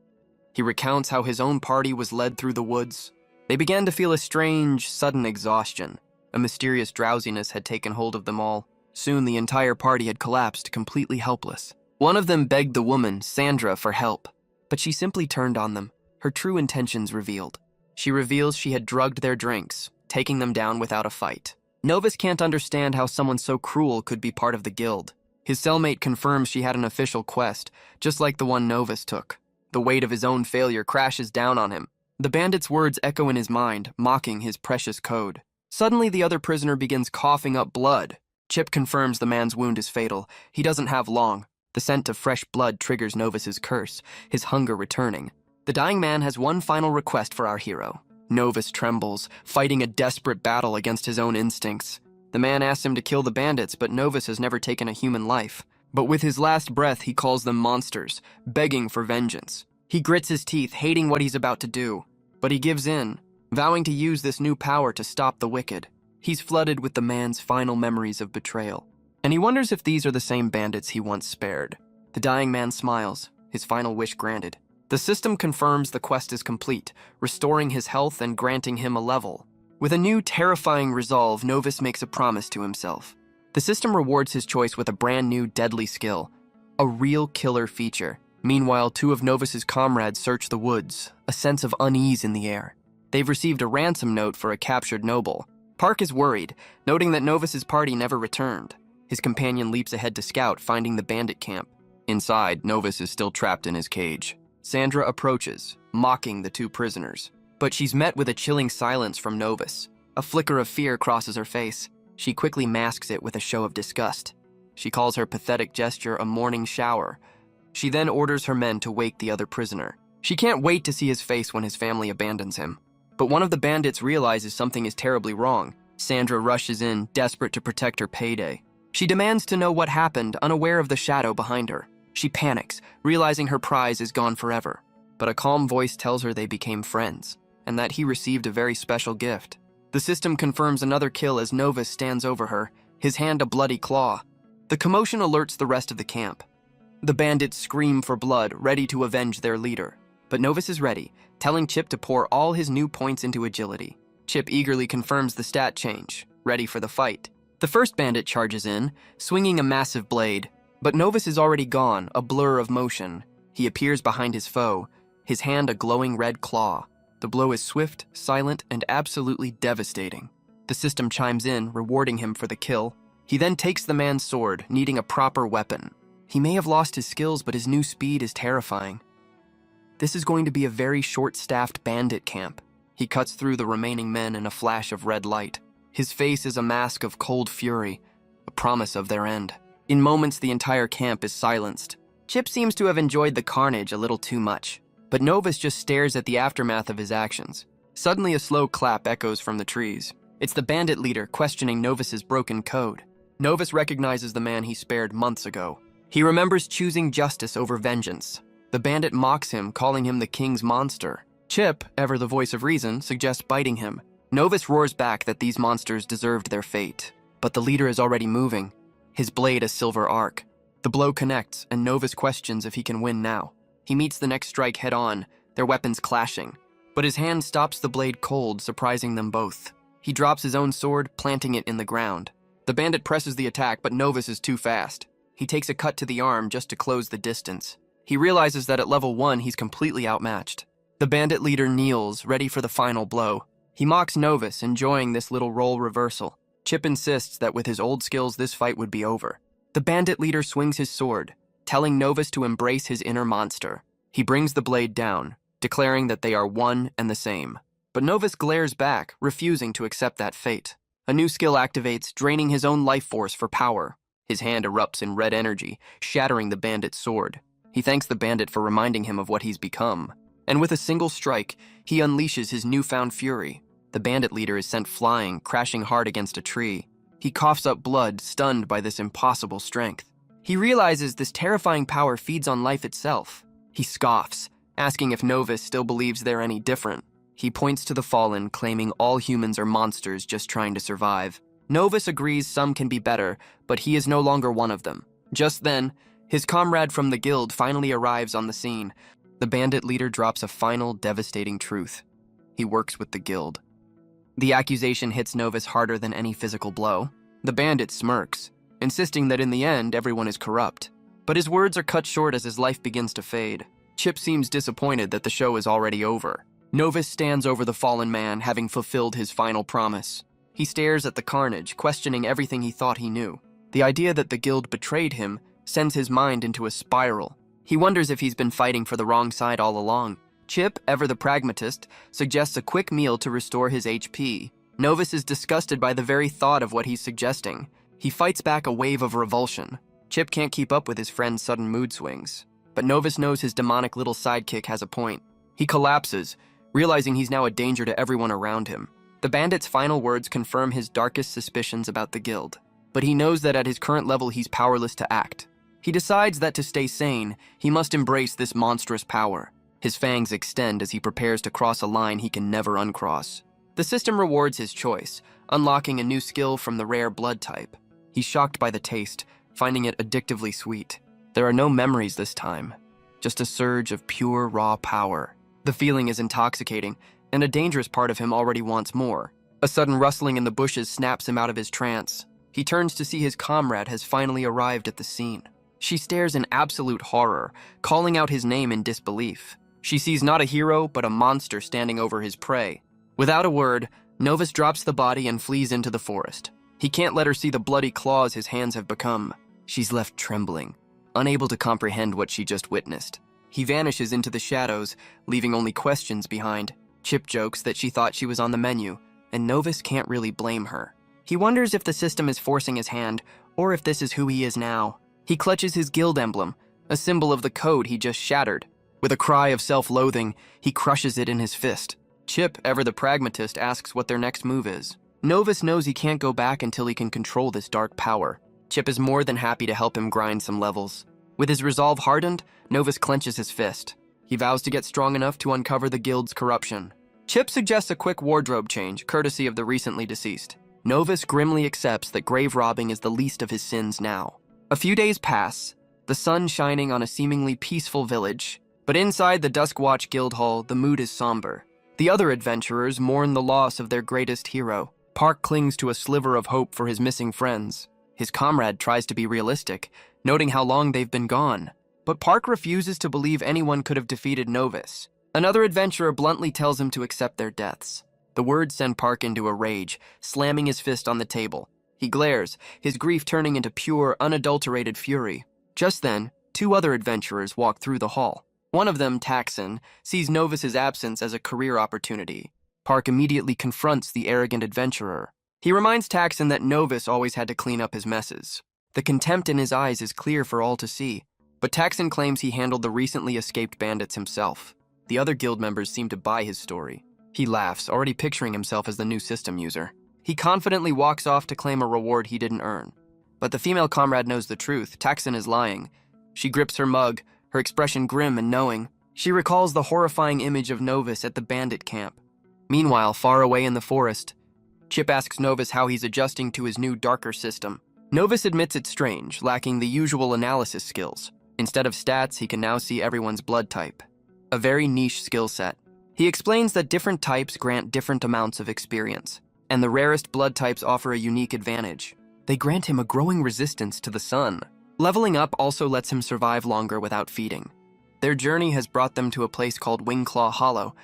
He recounts how his own party was led through the woods. They began to feel a strange, sudden exhaustion. A mysterious drowsiness had taken hold of them all. Soon the entire party had collapsed, completely helpless. One of them begged the woman, Sandra, for help, but she simply turned on them, her true intentions revealed. She reveals she had drugged their drinks, taking them down without a fight. Novus can't understand how someone so cruel could be part of the guild. His cellmate confirms she had an official quest, just like the one Novus took. The weight of his own failure crashes down on him. The bandit's words echo in his mind, mocking his precious code. Suddenly, the other prisoner begins coughing up blood. Chip confirms the man's wound is fatal. He doesn't have long. The scent of fresh blood triggers Novus's curse, his hunger returning. The dying man has one final request for our hero. Novus trembles, fighting a desperate battle against his own instincts. The man asks him to kill the bandits, but Novus has never taken a human life. But with his last breath, he calls them monsters, begging for vengeance. He grits his teeth, hating what he's about to do. But he gives in, vowing to use this new power to stop the wicked. He's flooded with the man's final memories of betrayal. And he wonders if these are the same bandits he once spared. The dying man smiles, his final wish granted. The system confirms the quest is complete, restoring his health and granting him a level. With a new terrifying resolve, Novus makes a promise to himself. The system rewards his choice with a brand new deadly skill, a real killer feature. Meanwhile, two of Novus's comrades search the woods, a sense of unease in the air. They've received a ransom note for a captured noble. Park is worried, noting that Novus's party never returned. His companion leaps ahead to scout, finding the bandit camp. Inside, Novus is still trapped in his cage. Sandra approaches, mocking the two prisoners. But she's met with a chilling silence from Novus. A flicker of fear crosses her face. She quickly masks it with a show of disgust. She calls her pathetic gesture a morning shower. She then orders her men to wake the other prisoner. She can't wait to see his face when his family abandons him. But one of the bandits realizes something is terribly wrong. Sandra rushes in, desperate to protect her payday. She demands to know what happened, unaware of the shadow behind her. She panics, realizing her prize is gone forever. But a calm voice tells her they became friends, and that he received a very special gift. The system confirms another kill as Novus stands over her, his hand a bloody claw. The commotion alerts the rest of the camp. The bandits scream for blood, ready to avenge their leader. But Novus is ready, telling Chip to pour all his new points into agility. Chip eagerly confirms the stat change, ready for the fight. The first bandit charges in, swinging a massive blade. But Novus is already gone, a blur of motion. He appears behind his foe, his hand a glowing red claw. The blow is swift, silent, and absolutely devastating. The system chimes in, rewarding him for the kill. He then takes the man's sword, needing a proper weapon. He may have lost his skills, but his new speed is terrifying. This is going to be a very short-staffed bandit camp. He cuts through the remaining men in a flash of red light. His face is a mask of cold fury, a promise of their end. In moments, the entire camp is silenced. Chip seems to have enjoyed the carnage a little too much, but Novus just stares at the aftermath of his actions. Suddenly, a slow clap echoes from the trees. It's the bandit leader questioning Novus's broken code. Novus recognizes the man he spared months ago. He remembers choosing justice over vengeance. The bandit mocks him, calling him the king's monster. Chip, ever the voice of reason, suggests biting him. Novus roars back that these monsters deserved their fate. But the leader is already moving, his blade a silver arc. The blow connects, and Novus questions if he can win now. He meets the next strike head-on, their weapons clashing. But his hand stops the blade cold, surprising them both. He drops his own sword, planting it in the ground. The bandit presses the attack, but Novus is too fast. He takes a cut to the arm just to close the distance. He realizes that at level 1, he's completely outmatched. The bandit leader kneels, ready for the final blow. He mocks Novus, enjoying this little role reversal. Chip insists that with his old skills, this fight would be over. The bandit leader swings his sword, telling Novus to embrace his inner monster. He brings the blade down, declaring that they are one and the same. But Novus glares back, refusing to accept that fate. A new skill activates, draining his own life force for power. His hand erupts in red energy, shattering the bandit's sword. He thanks the bandit for reminding him of what he's become. And with a single strike, he unleashes his newfound fury. The bandit leader is sent flying, crashing hard against a tree. He coughs up blood, stunned by this impossible strength. He realizes this terrifying power feeds on life itself. He scoffs, asking if Novus still believes they're any different. He points to the fallen, claiming all humans are monsters just trying to survive. Novus agrees some can be better, but he is no longer one of them. Just then, his comrade from the guild finally arrives on the scene. The bandit leader drops a final, devastating truth. He works with the guild. The accusation hits Novus harder than any physical blow. The bandit smirks, insisting that in the end, everyone is corrupt. But his words are cut short as his life begins to fade. Chip seems disappointed that the show is already over. Novus stands over the fallen man, having fulfilled his final promise. He stares at the carnage, questioning everything he thought he knew. The idea that the guild betrayed him sends his mind into a spiral. He wonders if he's been fighting for the wrong side all along. Chip, ever the pragmatist, suggests a quick meal to restore his HP. Novus is disgusted by the very thought of what he's suggesting. He fights back a wave of revulsion. Chip can't keep up with his friend's sudden mood swings. But Novus knows his demonic little sidekick has a point. He collapses, realizing he's now a danger to everyone around him. The bandit's final words confirm his darkest suspicions about the guild. But he knows that at his current level he's powerless to act. He decides that to stay sane, he must embrace this monstrous power. His fangs extend as he prepares to cross a line he can never uncross. The system rewards his choice, unlocking a new skill from the rare blood type. He's shocked by the taste, finding it addictively sweet. There are no memories this time, just a surge of pure, raw power. The feeling is intoxicating, and a dangerous part of him already wants more. A sudden rustling in the bushes snaps him out of his trance. He turns to see his comrade has finally arrived at the scene. She stares in absolute horror, calling out his name in disbelief. She sees not a hero, but a monster standing over his prey. Without a word, Novus drops the body and flees into the forest. He can't let her see the bloody claws his hands have become. She's left trembling, unable to comprehend what she just witnessed. He vanishes into the shadows, leaving only questions behind. Chip jokes that she thought she was on the menu, and Novus can't really blame her. He wonders if the system is forcing his hand, or if this is who he is now. He clutches his guild emblem, a symbol of the code he just shattered. With a cry of self-loathing, he crushes it in his fist. Chip, ever the pragmatist, asks what their next move is. Novus knows he can't go back until he can control this dark power. Chip is more than happy to help him grind some levels. With his resolve hardened, Novus clenches his fist. He vows to get strong enough to uncover the guild's corruption. Chip suggests a quick wardrobe change, courtesy of the recently deceased. Novus grimly accepts that grave robbing is the least of his sins now. A few days pass, the sun shining on a seemingly peaceful village, but inside the Duskwatch Guild Hall, the mood is somber. The other adventurers mourn the loss of their greatest hero. Park clings to a sliver of hope for his missing friends. His comrade tries to be realistic, noting how long they've been gone. But Park refuses to believe anyone could have defeated Novus. Another adventurer bluntly tells him to accept their deaths. The words send Park into a rage, slamming his fist on the table. He glares, his grief turning into pure, unadulterated fury. Just then, two other adventurers walk through the hall. One of them, Taxon, sees Novus's absence as a career opportunity. Park immediately confronts the arrogant adventurer. He reminds Taxon that Novus always had to clean up his messes. The contempt in his eyes is clear for all to see, but Taxon claims he handled the recently escaped bandits himself. The other guild members seem to buy his story. He laughs, already picturing himself as the new system user. He confidently walks off to claim a reward he didn't earn. But the female comrade knows the truth. Taxon is lying. She grips her mug, her expression grim and knowing. She recalls the horrifying image of Novus at the bandit camp. Meanwhile, far away in the forest, Chip asks Novus how he's adjusting to his new, darker system. Novus admits it's strange, lacking the usual analysis skills. Instead of stats, he can now see everyone's blood type. A very niche skill set. He explains that different types grant different amounts of experience, and the rarest blood types offer a unique advantage. They grant him a growing resistance to the sun. Leveling up also lets him survive longer without feeding. Their journey has brought them to a place called Wingclaw Hollow.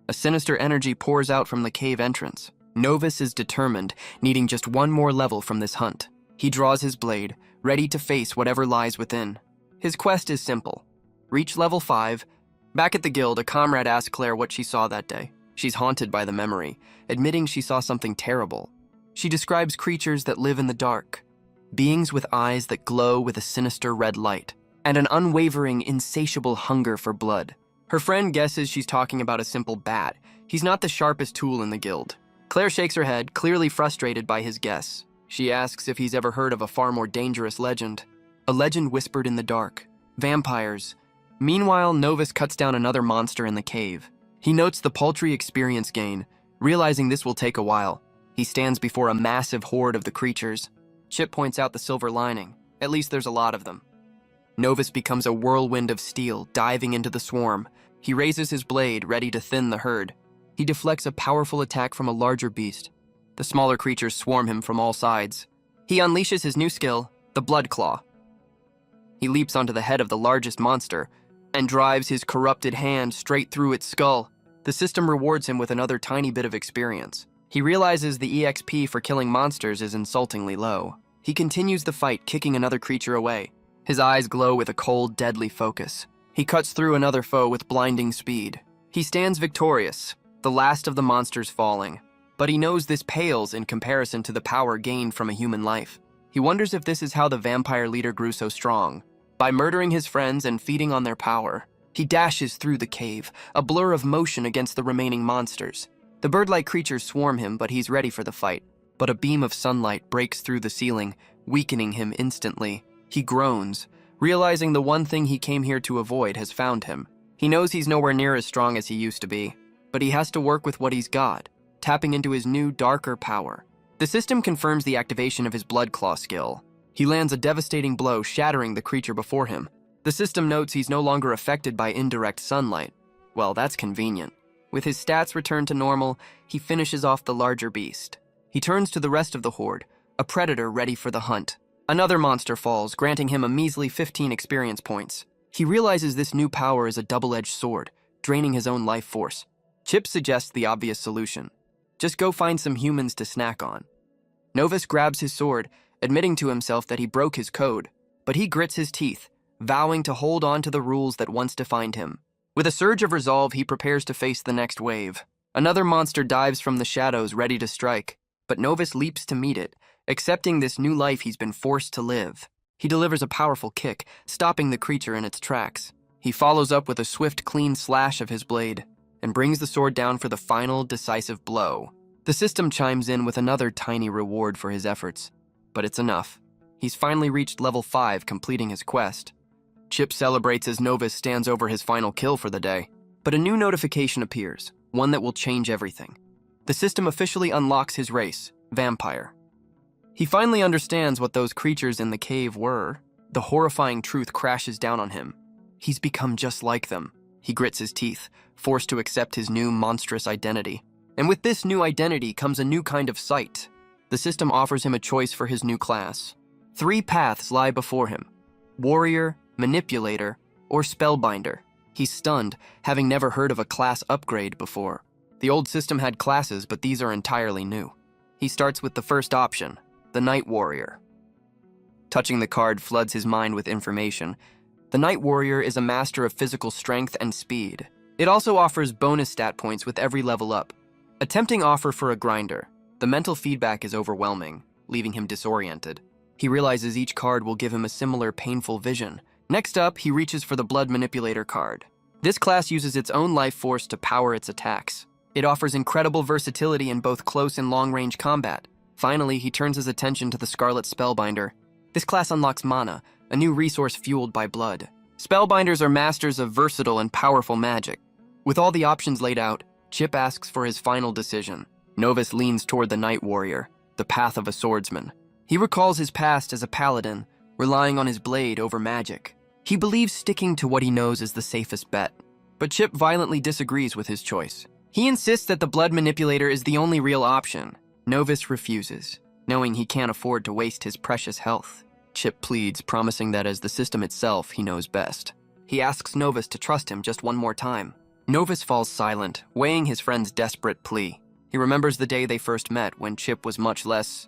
A sinister energy pours out from the cave entrance. Novus is determined, needing just one more level from this hunt. He draws his blade, ready to face whatever lies within. His quest is simple. Reach level 5. Back at the guild, a comrade asks Claire what she saw that day. She's haunted by the memory, admitting she saw something terrible. She describes creatures that live in the dark. beings with eyes that glow with a sinister red light, and an unwavering, insatiable hunger for blood. Her friend guesses she's talking about a simple bat. He's not the sharpest tool in the guild. Claire shakes her head, clearly frustrated by his guess. She asks if he's ever heard of a far more dangerous legend. A legend whispered in the dark. Vampires. Meanwhile, Novus cuts down another monster in the cave. He notes the paltry experience gain, realizing this will take a while. He stands before a massive horde of the creatures. Chip points out the silver lining. At least there's a lot of them. Novus becomes a whirlwind of steel, diving into the swarm. He raises his blade, ready to thin the herd. He deflects a powerful attack from a larger beast. The smaller creatures swarm him from all sides. He unleashes his new skill, the Blood Claw. He leaps onto the head of the largest monster and drives his corrupted hand straight through its skull. The system rewards him with another tiny bit of experience. He realizes the EXP for killing monsters is insultingly low. He continues the fight, kicking another creature away. His eyes glow with a cold, deadly focus. He cuts through another foe with blinding speed. He stands victorious, the last of the monsters falling. But he knows this pales in comparison to the power gained from a human life. He wonders if this is how the vampire leader grew so strong. By murdering his friends and feeding on their power, he dashes through the cave, a blur of motion against the remaining monsters. The bird-like creatures swarm him, but he's ready for the fight. But a beam of sunlight breaks through the ceiling, weakening him instantly. He groans, realizing the one thing he came here to avoid has found him. He knows he's nowhere near as strong as he used to be, but he has to work with what he's got, tapping into his new, darker power. The system confirms the activation of his Blood Claw skill. He lands a devastating blow, shattering the creature before him. The system notes he's no longer affected by indirect sunlight. Well, that's convenient. With his stats returned to normal, he finishes off the larger beast. He turns to the rest of the horde, a predator ready for the hunt. Another monster falls, granting him a measly 15 experience points. He realizes this new power is a double-edged sword, draining his own life force. Chip suggests the obvious solution. Just go find some humans to snack on. Novus grabs his sword, admitting to himself that he broke his code, but he grits his teeth, vowing to hold on to the rules that once defined him. With a surge of resolve, he prepares to face the next wave. Another monster dives from the shadows, ready to strike, but Novus leaps to meet it, accepting this new life he's been forced to live. He delivers a powerful kick, stopping the creature in its tracks. He follows up with a swift, clean slash of his blade, and brings the sword down for the final, decisive blow. The system chimes in with another tiny reward for his efforts, but it's enough. He's finally reached level 5, completing his quest. Chip celebrates as Novus stands over his final kill for the day, but a new notification appears, one that will change everything. The system officially unlocks his race, Vampire. He finally understands what those creatures in the cave were. The horrifying truth crashes down on him. He's become just like them. He grits his teeth, forced to accept his new monstrous identity. And with this new identity comes a new kind of sight. The system offers him a choice for his new class. 3 paths lie before him: Warrior, Manipulator, or Spellbinder. He's stunned, having never heard of a class upgrade before. The old system had classes, but these are entirely new. He starts with the first option, the Night Warrior. Touching the card floods his mind with information. The Night Warrior is a master of physical strength and speed. It also offers bonus stat points with every level up. A tempting offer for a grinder. The mental feedback is overwhelming, leaving him disoriented. He realizes each card will give him a similar painful vision. Next up, he reaches for the Blood Manipulator card. This class uses its own life force to power its attacks. It offers incredible versatility in both close and long-range combat. Finally, he turns his attention to the Scarlet Spellbinder. This class unlocks mana, a new resource fueled by blood. Spellbinders are masters of versatile and powerful magic. With all the options laid out, Chip asks for his final decision. Novus leans toward the Night Warrior, the path of a swordsman. He recalls his past as a paladin, relying on his blade over magic. He believes sticking to what he knows is the safest bet. But Chip violently disagrees with his choice. He insists that the Blood Manipulator is the only real option. Novus refuses, knowing he can't afford to waste his precious health. Chip pleads, promising that as the system itself, he knows best. He asks Novus to trust him just one more time. Novus falls silent, weighing his friend's desperate plea. He remembers the day they first met, when Chip was much less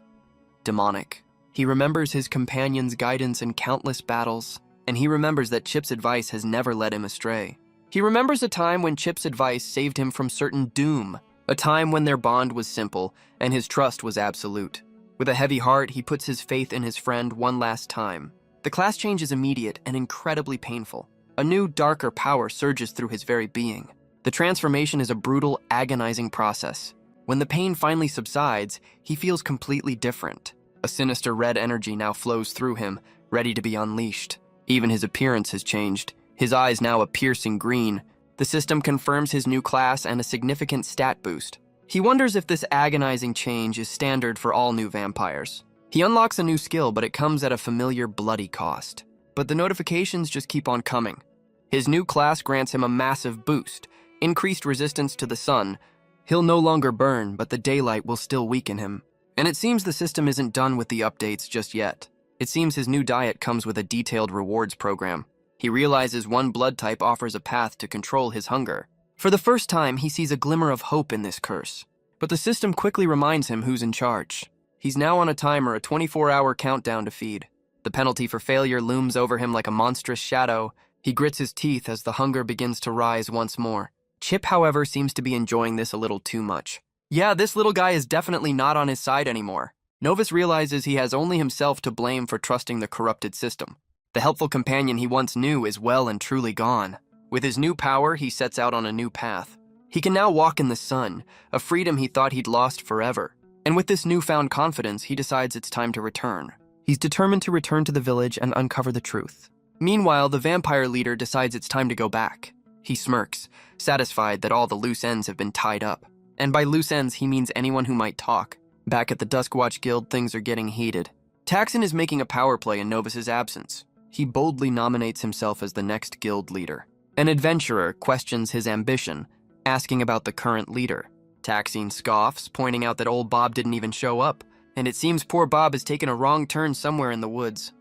demonic. He remembers his companion's guidance in countless battles, and he remembers that Chip's advice has never led him astray. He remembers a time when Chip's advice saved him from certain doom, a time when their bond was simple and his trust was absolute. With a heavy heart, he puts his faith in his friend one last time. The class change is immediate and incredibly painful. A new, darker power surges through his very being. The transformation is a brutal, agonizing process. When the pain finally subsides, he feels completely different. A sinister red energy now flows through him, ready to be unleashed. Even his appearance has changed. His eyes now a piercing green. The system confirms his new class and a significant stat boost. He wonders if this agonizing change is standard for all new vampires. He unlocks a new skill, but it comes at a familiar bloody cost. But the notifications just keep on coming. His new class grants him a massive boost, increased resistance to the sun. He'll no longer burn, but the daylight will still weaken him. And it seems the system isn't done with the updates just yet. It seems his new diet comes with a detailed rewards program. He realizes one blood type offers a path to control his hunger. For the first time, he sees a glimmer of hope in this curse. But the system quickly reminds him who's in charge. He's now on a timer, a 24-hour countdown to feed. The penalty for failure looms over him like a monstrous shadow. He grits his teeth as the hunger begins to rise once more. Chip, however, seems to be enjoying this a little too much. Yeah, this little guy is definitely not on his side anymore. Novus realizes he has only himself to blame for trusting the corrupted system. The helpful companion he once knew is well and truly gone. With his new power, he sets out on a new path. He can now walk in the sun, a freedom he thought he'd lost forever. And with this newfound confidence, he decides it's time to return. He's determined to return to the village and uncover the truth. Meanwhile, the vampire leader decides it's time to go back. He smirks, satisfied that all the loose ends have been tied up. And by loose ends, he means anyone who might talk. Back at the Duskwatch Guild, things are getting heated. Taxon is making a power play in Novus's absence. He boldly nominates himself as the next guild leader. An adventurer questions his ambition, asking about the current leader. Taxon scoffs, pointing out that old Bob didn't even show up, and it seems poor Bob has taken a wrong turn somewhere in the woods.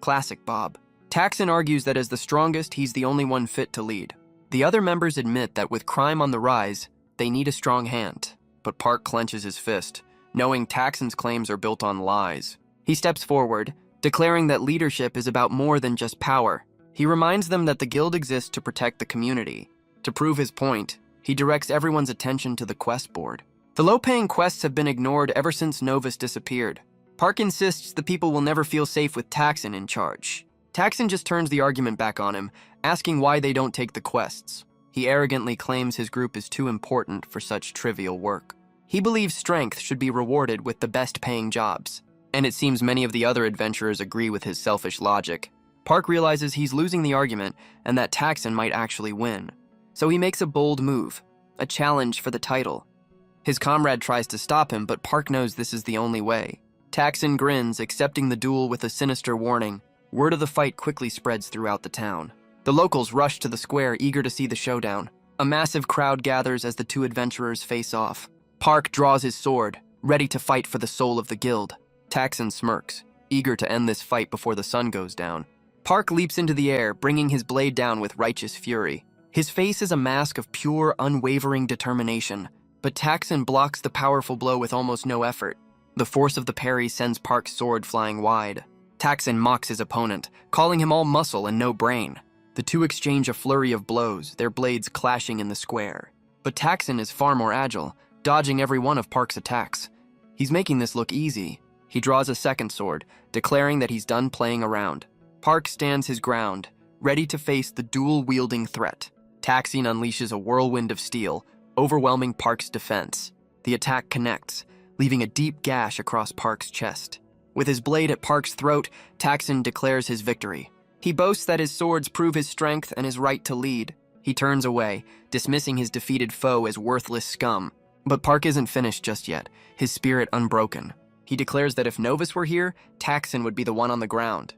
Classic Bob. Taxon argues that as the strongest, he's the only one fit to lead. The other members admit that with crime on the rise, they need a strong hand. But Park clenches his fist, knowing Taxon's claims are built on lies. He steps forward, declaring that leadership is about more than just power. He reminds them that the guild exists to protect the community. To prove his point, he directs everyone's attention to the quest board. The low-paying quests have been ignored ever since Novus disappeared. Park insists the people will never feel safe with Taxon in charge. Taxon just turns the argument back on him, asking why they don't take the quests. He arrogantly claims his group is too important for such trivial work. He believes strength should be rewarded with the best-paying jobs. And it seems many of the other adventurers agree with his selfish logic. Park realizes he's losing the argument and that Taxon might actually win. So he makes a bold move, a challenge for the title. His comrade tries to stop him, but Park knows this is the only way. Taxon grins, accepting the duel with a sinister warning. Word of the fight quickly spreads throughout the town. The locals rush to the square, eager to see the showdown. A massive crowd gathers as the two adventurers face off. Park draws his sword, ready to fight for the soul of the guild. Taxon smirks, eager to end this fight before the sun goes down. Park leaps into the air, bringing his blade down with righteous fury. His face is a mask of pure, unwavering determination, but Taxon blocks the powerful blow with almost no effort. The force of the parry sends Park's sword flying wide. Taxon mocks his opponent, calling him all muscle and no brain. The two exchange a flurry of blows, their blades clashing in the square. But Taxon is far more agile, dodging every one of Park's attacks. He's making this look easy. He draws a second sword, declaring that he's done playing around. Park stands his ground, ready to face the dual-wielding threat. Taxon unleashes a whirlwind of steel, overwhelming Park's defense. The attack connects, leaving a deep gash across Park's chest. With his blade at Park's throat, Taxon declares his victory. He boasts that his swords prove his strength and his right to lead. He turns away, dismissing his defeated foe as worthless scum. But Park isn't finished just yet, his spirit unbroken. He declares that if Novus were here, Taxon would be the one on the ground.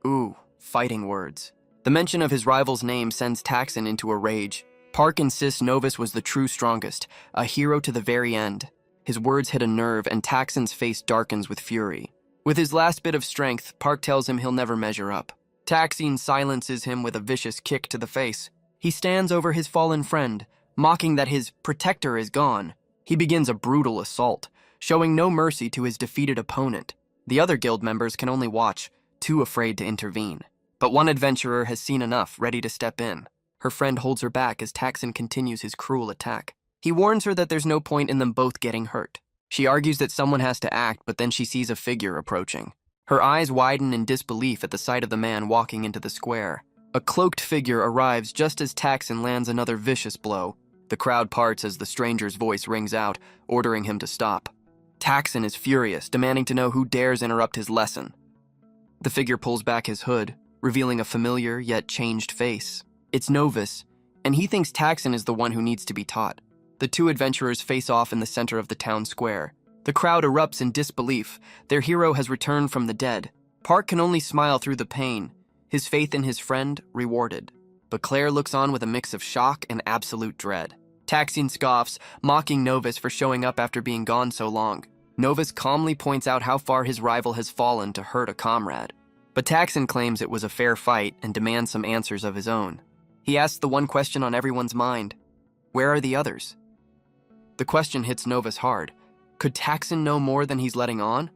Ooh, fighting words. The mention of his rival's name sends Taxon into a rage. Park insists Novus was the true strongest, a hero to the very end. His words hit a nerve, and Taxon's face darkens with fury. With his last bit of strength, Park tells him he'll never measure up. Taxon silences him with a vicious kick to the face. He stands over his fallen friend, mocking that his protector is gone. He begins a brutal assault, showing no mercy to his defeated opponent. The other guild members can only watch, too afraid to intervene. But one adventurer has seen enough, ready to step in. Her friend holds her back as Taxon continues his cruel attack. He warns her that there's no point in them both getting hurt. She argues that someone has to act, but then she sees a figure approaching. Her eyes widen in disbelief at the sight of the man walking into the square. A cloaked figure arrives just as Taxon lands another vicious blow. The crowd parts as the stranger's voice rings out, ordering him to stop. Taxon is furious, demanding to know who dares interrupt his lesson. The figure pulls back his hood, revealing a familiar yet changed face. It's Novus, and he thinks Taxon is the one who needs to be taught. The two adventurers face off in the center of the town square. The crowd erupts in disbelief. Their hero has returned from the dead. Park can only smile through the pain, his faith in his friend rewarded. But Claire looks on with a mix of shock and absolute dread. Taxon scoffs, mocking Novus for showing up after being gone so long. Novus calmly points out how far his rival has fallen to hurt a comrade. But Taxon claims it was a fair fight and demands some answers of his own. He asks the one question on everyone's mind: where are the others? The question hits Novus hard. Could Taxon know more than he's letting on?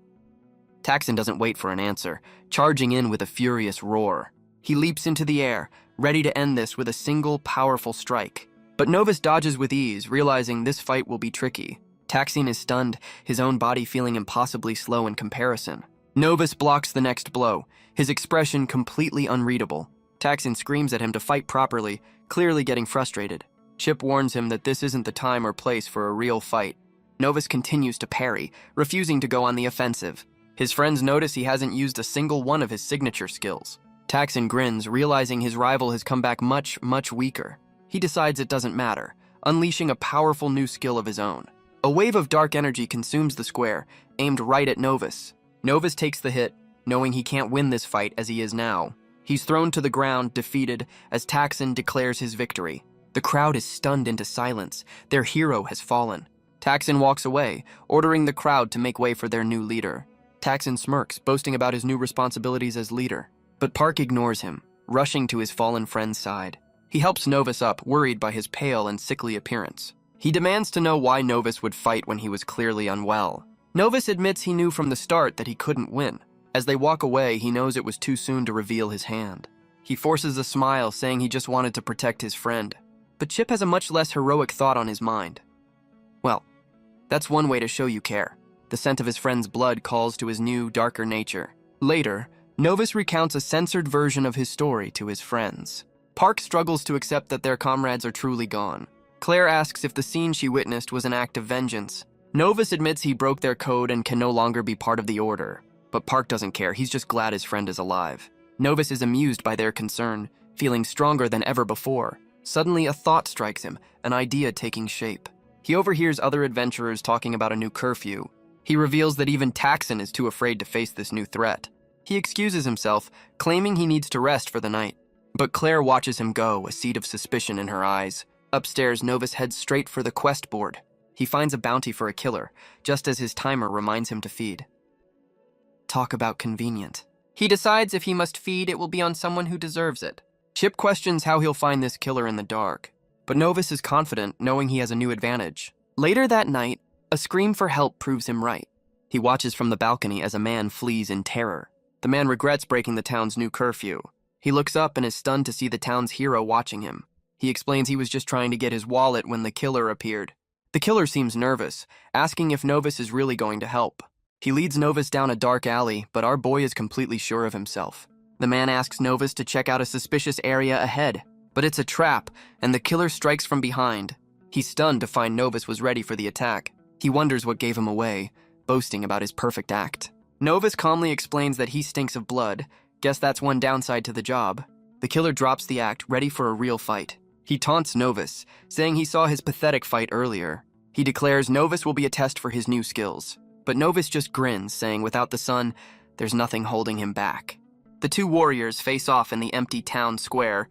Taxon doesn't wait for an answer, charging in with a furious roar. He leaps into the air, ready to end this with a single powerful strike. But Novus dodges with ease, realizing this fight will be tricky. Taxon is stunned, his own body feeling impossibly slow in comparison. Novus blocks the next blow, his expression completely unreadable. Taxon screams at him to fight properly, clearly getting frustrated. Chip warns him that this isn't the time or place for a real fight. Novus continues to parry, refusing to go on the offensive. His friends notice he hasn't used a single one of his signature skills. Taxon grins, realizing his rival has come back much, much weaker. He decides it doesn't matter, unleashing a powerful new skill of his own. A wave of dark energy consumes the square, aimed right at Novus. Novus takes the hit, knowing he can't win this fight as he is now. He's thrown to the ground, defeated, as Taxon declares his victory. The crowd is stunned into silence. Their hero has fallen. Taxon walks away, ordering the crowd to make way for their new leader. Taxon smirks, boasting about his new responsibilities as leader. But Park ignores him, rushing to his fallen friend's side. He helps Novus up, worried by his pale and sickly appearance. He demands to know why Novus would fight when he was clearly unwell. Novus admits he knew from the start that he couldn't win. As they walk away, he knows it was too soon to reveal his hand. He forces a smile, saying he just wanted to protect his friend. But Chip has a much less heroic thought on his mind. Well, that's one way to show you care. The scent of his friend's blood calls to his new, darker nature. Later, Novus recounts a censored version of his story to his friends. Park struggles to accept that their comrades are truly gone. Claire asks if the scene she witnessed was an act of vengeance. Novus admits he broke their code and can no longer be part of the order. But Park doesn't care, he's just glad his friend is alive. Novus is amused by their concern, feeling stronger than ever before. Suddenly, a thought strikes him, an idea taking shape. He overhears other adventurers talking about a new curfew. He reveals that even Taxon is too afraid to face this new threat. He excuses himself, claiming he needs to rest for the night. But Claire watches him go, a seed of suspicion in her eyes. Upstairs, Novus heads straight for the quest board. He finds a bounty for a killer, just as his timer reminds him to feed. Talk about convenient. He decides if he must feed, it will be on someone who deserves it. Chip questions how he'll find this killer in the dark. But Novus is confident, knowing he has a new advantage. Later that night, a scream for help proves him right. He watches from the balcony as a man flees in terror. The man regrets breaking the town's new curfew. He looks up and is stunned to see the town's hero watching him. He explains he was just trying to get his wallet when the killer appeared. The killer seems nervous, asking if Novus is really going to help. He leads Novus down a dark alley, but our boy is completely sure of himself. The man asks Novus to check out a suspicious area ahead, but it's a trap, and the killer strikes from behind. He's stunned to find Novus was ready for the attack. He wonders what gave him away, boasting about his perfect act. Novus calmly explains that he stinks of blood. Guess that's one downside to the job. The killer drops the act, ready for a real fight. He taunts Novus, saying he saw his pathetic fight earlier. He declares Novus will be a test for his new skills. But Novus just grins, saying without the sun, there's nothing holding him back. The two warriors face off in the empty town square.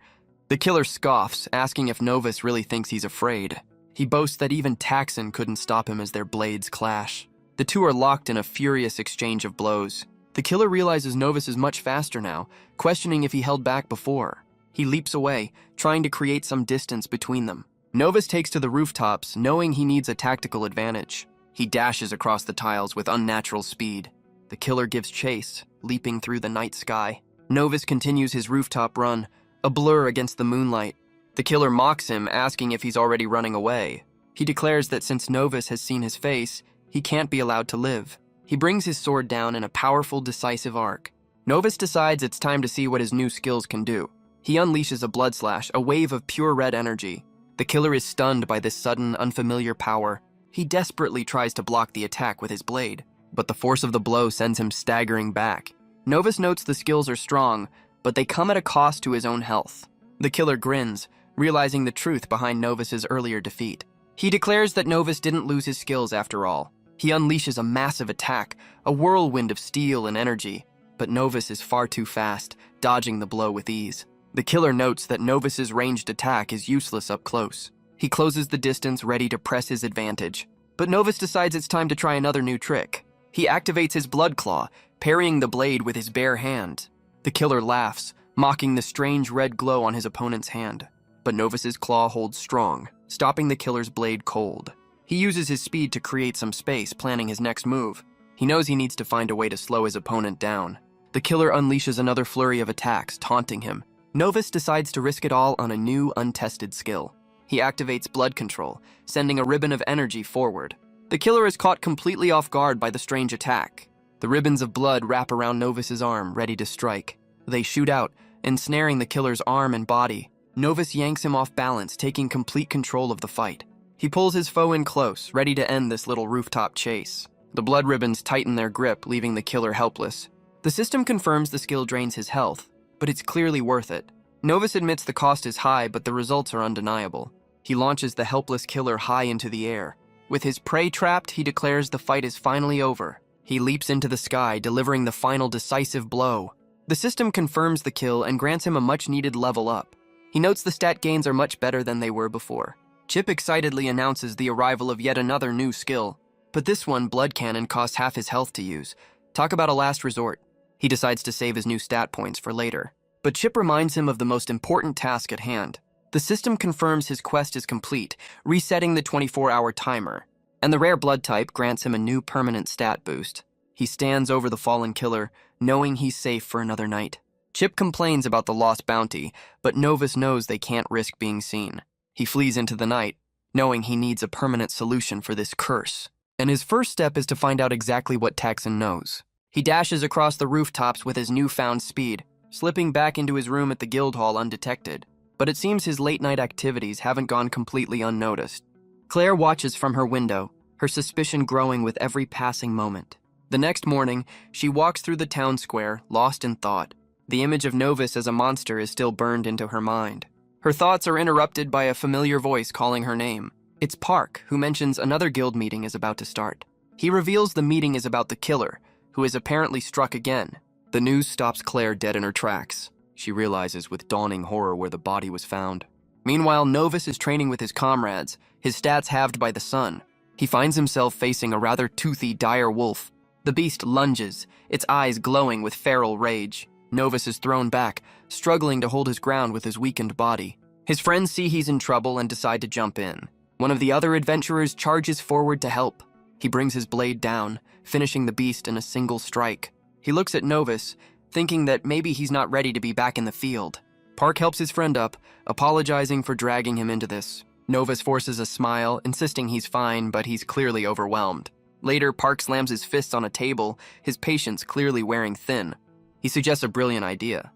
The killer scoffs, asking if Novus really thinks he's afraid. He boasts that even Taxon couldn't stop him as their blades clash. The two are locked in a furious exchange of blows. The killer realizes Novus is much faster now, questioning if he held back before. He leaps away, trying to create some distance between them. Novus takes to the rooftops, knowing he needs a tactical advantage. He dashes across the tiles with unnatural speed. The killer gives chase, leaping through the night sky. Novus continues his rooftop run, a blur against the moonlight. The killer mocks him, asking if he's already running away. He declares that since Novus has seen his face, He can't be allowed to live. He brings his sword down in a powerful, decisive arc. Novus decides it's time to see what his new skills can do. He unleashes a blood slash, a wave of pure red energy. The killer is stunned by this sudden, unfamiliar power. He desperately tries to block the attack with his blade, but the force of the blow sends him staggering back. Novus notes the skills are strong, but they come at a cost to his own health. The killer grins, realizing the truth behind Novus's earlier defeat. He declares that Novus didn't lose his skills after all. He unleashes a massive attack, a whirlwind of steel and energy, but Novus is far too fast, dodging the blow with ease. The killer notes that Novus's ranged attack is useless up close. He closes the distance, ready to press his advantage. But Novus decides it's time to try another new trick. He activates his blood claw, parrying the blade with his bare hand. The killer laughs, mocking the strange red glow on his opponent's hand. But Novus's claw holds strong, stopping the killer's blade cold. He uses his speed to create some space, planning his next move. He knows he needs to find a way to slow his opponent down. The killer unleashes another flurry of attacks, taunting him. Novus decides to risk it all on a new, untested skill. He activates blood control, sending a ribbon of energy forward. The killer is caught completely off guard by the strange attack. The ribbons of blood wrap around Novus's arm, ready to strike. They shoot out, ensnaring the killer's arm and body. Novus yanks him off balance, taking complete control of the fight. He pulls his foe in close, ready to end this little rooftop chase. The blood ribbons tighten their grip, leaving the killer helpless. The system confirms the skill drains his health, but it's clearly worth it. Novus admits the cost is high, but the results are undeniable. He launches the helpless killer high into the air. With his prey trapped, he declares the fight is finally over. He leaps into the sky, delivering the final decisive blow. The system confirms the kill and grants him a much-needed level up. He notes the stat gains are much better than they were before. Chip excitedly announces the arrival of yet another new skill. But this one, Blood Cannon, costs half his health to use. Talk about a last resort. He decides to save his new stat points for later. But Chip reminds him of the most important task at hand. The system confirms his quest is complete, resetting the 24-hour timer. And the rare blood type grants him a new permanent stat boost. He stands over the fallen killer, knowing he's safe for another night. Chip complains about the lost bounty, but Novus knows they can't risk being seen. He flees into the night, knowing he needs a permanent solution for this curse. And his first step is to find out exactly what Texan knows. He dashes across the rooftops with his newfound speed, slipping back into his room at the Guildhall undetected. But it seems his late-night activities haven't gone completely unnoticed. Claire watches from her window, her suspicion growing with every passing moment. The next morning, she walks through the town square, lost in thought. The image of Novus as a monster is still burned into her mind. Her thoughts are interrupted by a familiar voice calling her name. It's Park, who mentions another guild meeting is about to start. He reveals the meeting is about the killer, who is apparently struck again. The news stops Claire dead in her tracks. She realizes with dawning horror where the body was found. Meanwhile, Novus is training with his comrades, his stats halved by the sun. He finds himself facing a rather toothy, dire wolf. The beast lunges, its eyes glowing with feral rage. Novus is thrown back, struggling to hold his ground with his weakened body. His friends see he's in trouble and decide to jump in. One of the other adventurers charges forward to help. He brings his blade down, finishing the beast in a single strike. He looks at Novus, thinking that maybe he's not ready to be back in the field. Park helps his friend up, apologizing for dragging him into this. Novus forces a smile, insisting he's fine, but he's clearly overwhelmed. Later, Park slams his fists on a table, his patience clearly wearing thin. He suggests a brilliant idea.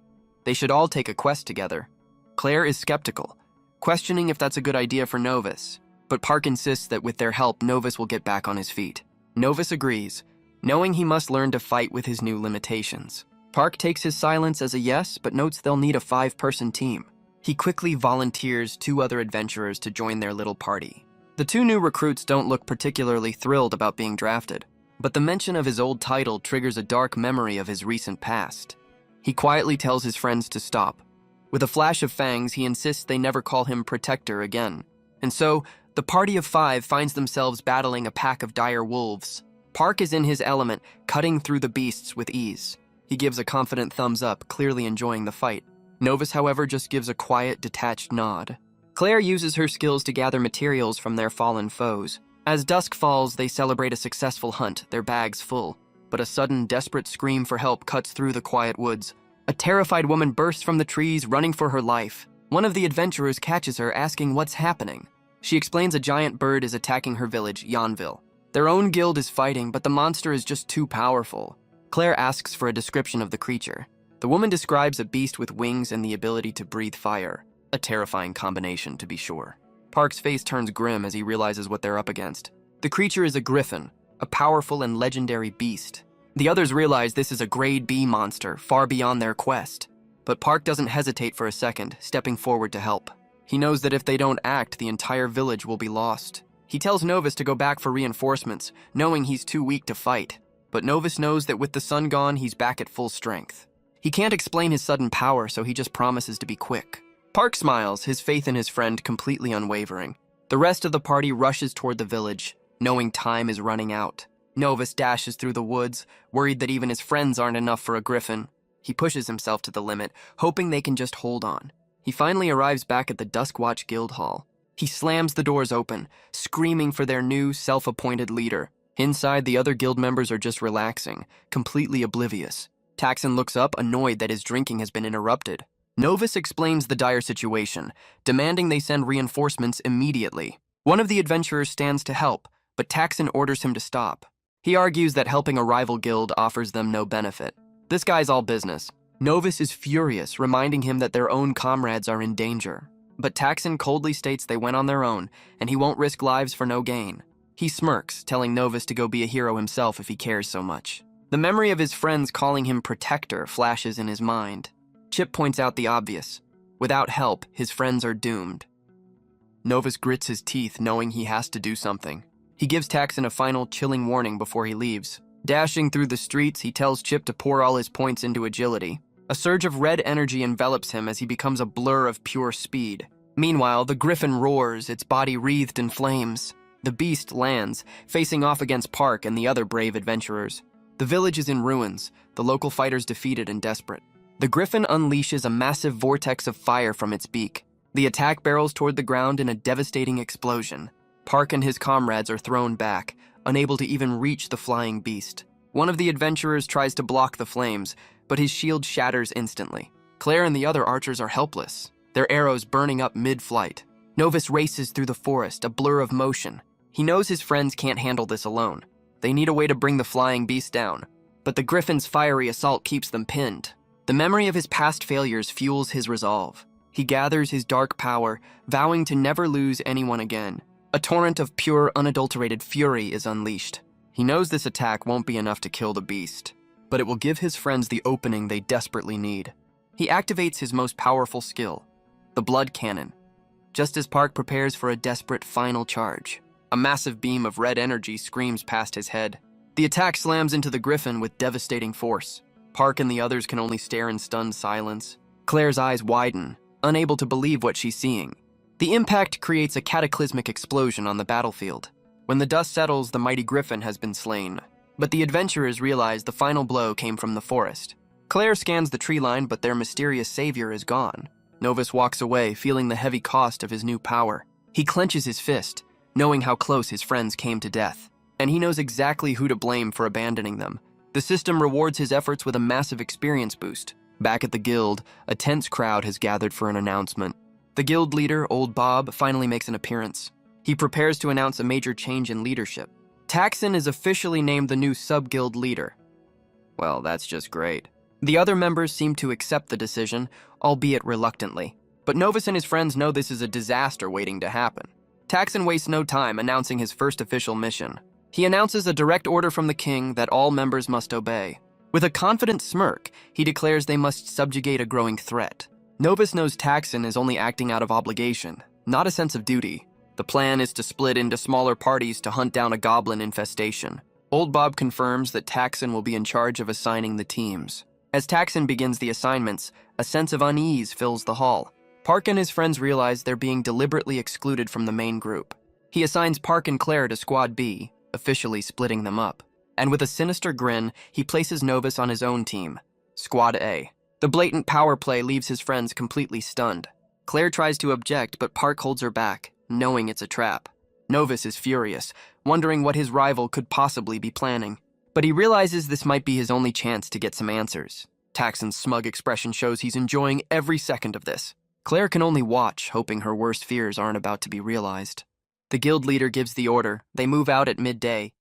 They should all take a quest together. Claire is skeptical, questioning if that's a good idea for Novus. But Park insists that with their help, Novus will get back on his feet. Novus agrees, knowing he must learn to fight with his new limitations. Park takes his silence as a yes, but notes they'll need a 5-person team. He quickly volunteers 2 other adventurers to join their little party. The 2 new recruits don't look particularly thrilled about being drafted, but the mention of his old title triggers a dark memory of his recent past. He quietly tells his friends to stop. With a flash of fangs, he insists they never call him Protector again. And so, the party of 5 finds themselves battling a pack of dire wolves. Park is in his element, cutting through the beasts with ease. He gives a confident thumbs up, clearly enjoying the fight. Novus, however, just gives a quiet, detached nod. Claire uses her skills to gather materials from their fallen foes. As dusk falls, they celebrate a successful hunt, their bags full. But a sudden, desperate scream for help cuts through the quiet woods. A terrified woman bursts from the trees, running for her life. One of the adventurers catches her, asking what's happening. She explains a giant bird is attacking her village, Yonville. Their own guild is fighting, but the monster is just too powerful. Claire asks for a description of the creature. The woman describes a beast with wings and the ability to breathe fire. A terrifying combination, to be sure. Park's face turns grim as he realizes what they're up against. The creature is a griffin, a powerful and legendary beast. The others realize this is a grade B monster, far beyond their quest. But Park doesn't hesitate for a second, stepping forward to help. He knows that if they don't act, the entire village will be lost. He tells Novus to go back for reinforcements, knowing he's too weak to fight. But Novus knows that with the sun gone, he's back at full strength. He can't explain his sudden power, so he just promises to be quick. Park smiles, his faith in his friend completely unwavering. The rest of the party rushes toward the village, knowing time is running out. Novus dashes through the woods, worried that even his friends aren't enough for a griffin. He pushes himself to the limit, hoping they can just hold on. He finally arrives back at the Duskwatch Guild Hall. He slams the doors open, screaming for their new, self-appointed leader. Inside, the other guild members are just relaxing, completely oblivious. Taxon looks up, annoyed that his drinking has been interrupted. Novus explains the dire situation, demanding they send reinforcements immediately. One of the adventurers stands to help, but Taxon orders him to stop. He argues that helping a rival guild offers them no benefit. This guy's all business. Novus is furious, reminding him that their own comrades are in danger. But Taxon coldly states they went on their own, and he won't risk lives for no gain. He smirks, telling Novus to go be a hero himself if he cares so much. The memory of his friends calling him Protector flashes in his mind. Chip points out the obvious. Without help, his friends are doomed. Novus grits his teeth, knowing he has to do something. He gives Taxon a final chilling warning before he leaves. Dashing through the streets, he tells Chip to pour all his points into agility. A surge of red energy envelops him as he becomes a blur of pure speed. Meanwhile, the griffin roars, its body wreathed in flames. The beast lands, facing off against Park and the other brave adventurers. The village is in ruins, the local fighters defeated and desperate. The griffin unleashes a massive vortex of fire from its beak. The attack barrels toward the ground in a devastating explosion. Park and his comrades are thrown back, unable to even reach the flying beast. One of the adventurers tries to block the flames, but his shield shatters instantly. Claire and the other archers are helpless, their arrows burning up mid-flight. Novus races through the forest, a blur of motion. He knows his friends can't handle this alone. They need a way to bring the flying beast down, but the griffin's fiery assault keeps them pinned. The memory of his past failures fuels his resolve. He gathers his dark power, vowing to never lose anyone again. A torrent of pure, unadulterated fury is unleashed. He knows this attack won't be enough to kill the beast, but it will give his friends the opening they desperately need. He activates his most powerful skill, the blood cannon, just as Park prepares for a desperate final charge. A massive beam of red energy screams past his head. The attack slams into the griffin with devastating force. Park and the others can only stare in stunned silence. Claire's eyes widen, unable to believe what she's seeing. The impact creates a cataclysmic explosion on the battlefield. When the dust settles, the mighty griffin has been slain. But the adventurers realize the final blow came from the forest. Claire scans the tree line, but their mysterious savior is gone. Novus walks away, feeling the heavy cost of his new power. He clenches his fist, knowing how close his friends came to death. And he knows exactly who to blame for abandoning them. The system rewards his efforts with a massive experience boost. Back at the guild, a tense crowd has gathered for an announcement. The guild leader, Old Bob, finally makes an appearance. He prepares to announce a major change in leadership. Taxon is officially named the new sub-guild leader. Well, that's just great. The other members seem to accept the decision, albeit reluctantly. But Novus and his friends know this is a disaster waiting to happen. Taxon wastes no time announcing his first official mission. He announces a direct order from the king that all members must obey. With a confident smirk, he declares they must subjugate a growing threat. Novus knows Taxon is only acting out of obligation, not a sense of duty. The plan is to split into smaller parties to hunt down a goblin infestation. Old Bob confirms that Taxon will be in charge of assigning the teams. As Taxon begins the assignments, a sense of unease fills the hall. Park and his friends realize they're being deliberately excluded from the main group. He assigns Park and Claire to Squad B, officially splitting them up. And with a sinister grin, he places Novus on his own team, Squad A. The blatant power play leaves his friends completely stunned. Claire tries to object, but Park holds her back, knowing it's a trap. Novus is furious, wondering what his rival could possibly be planning. But he realizes this might be his only chance to get some answers. Taxon's smug expression shows he's enjoying every second of this. Claire can only watch, hoping her worst fears aren't about to be realized. The guild leader gives the order. They move out at midday,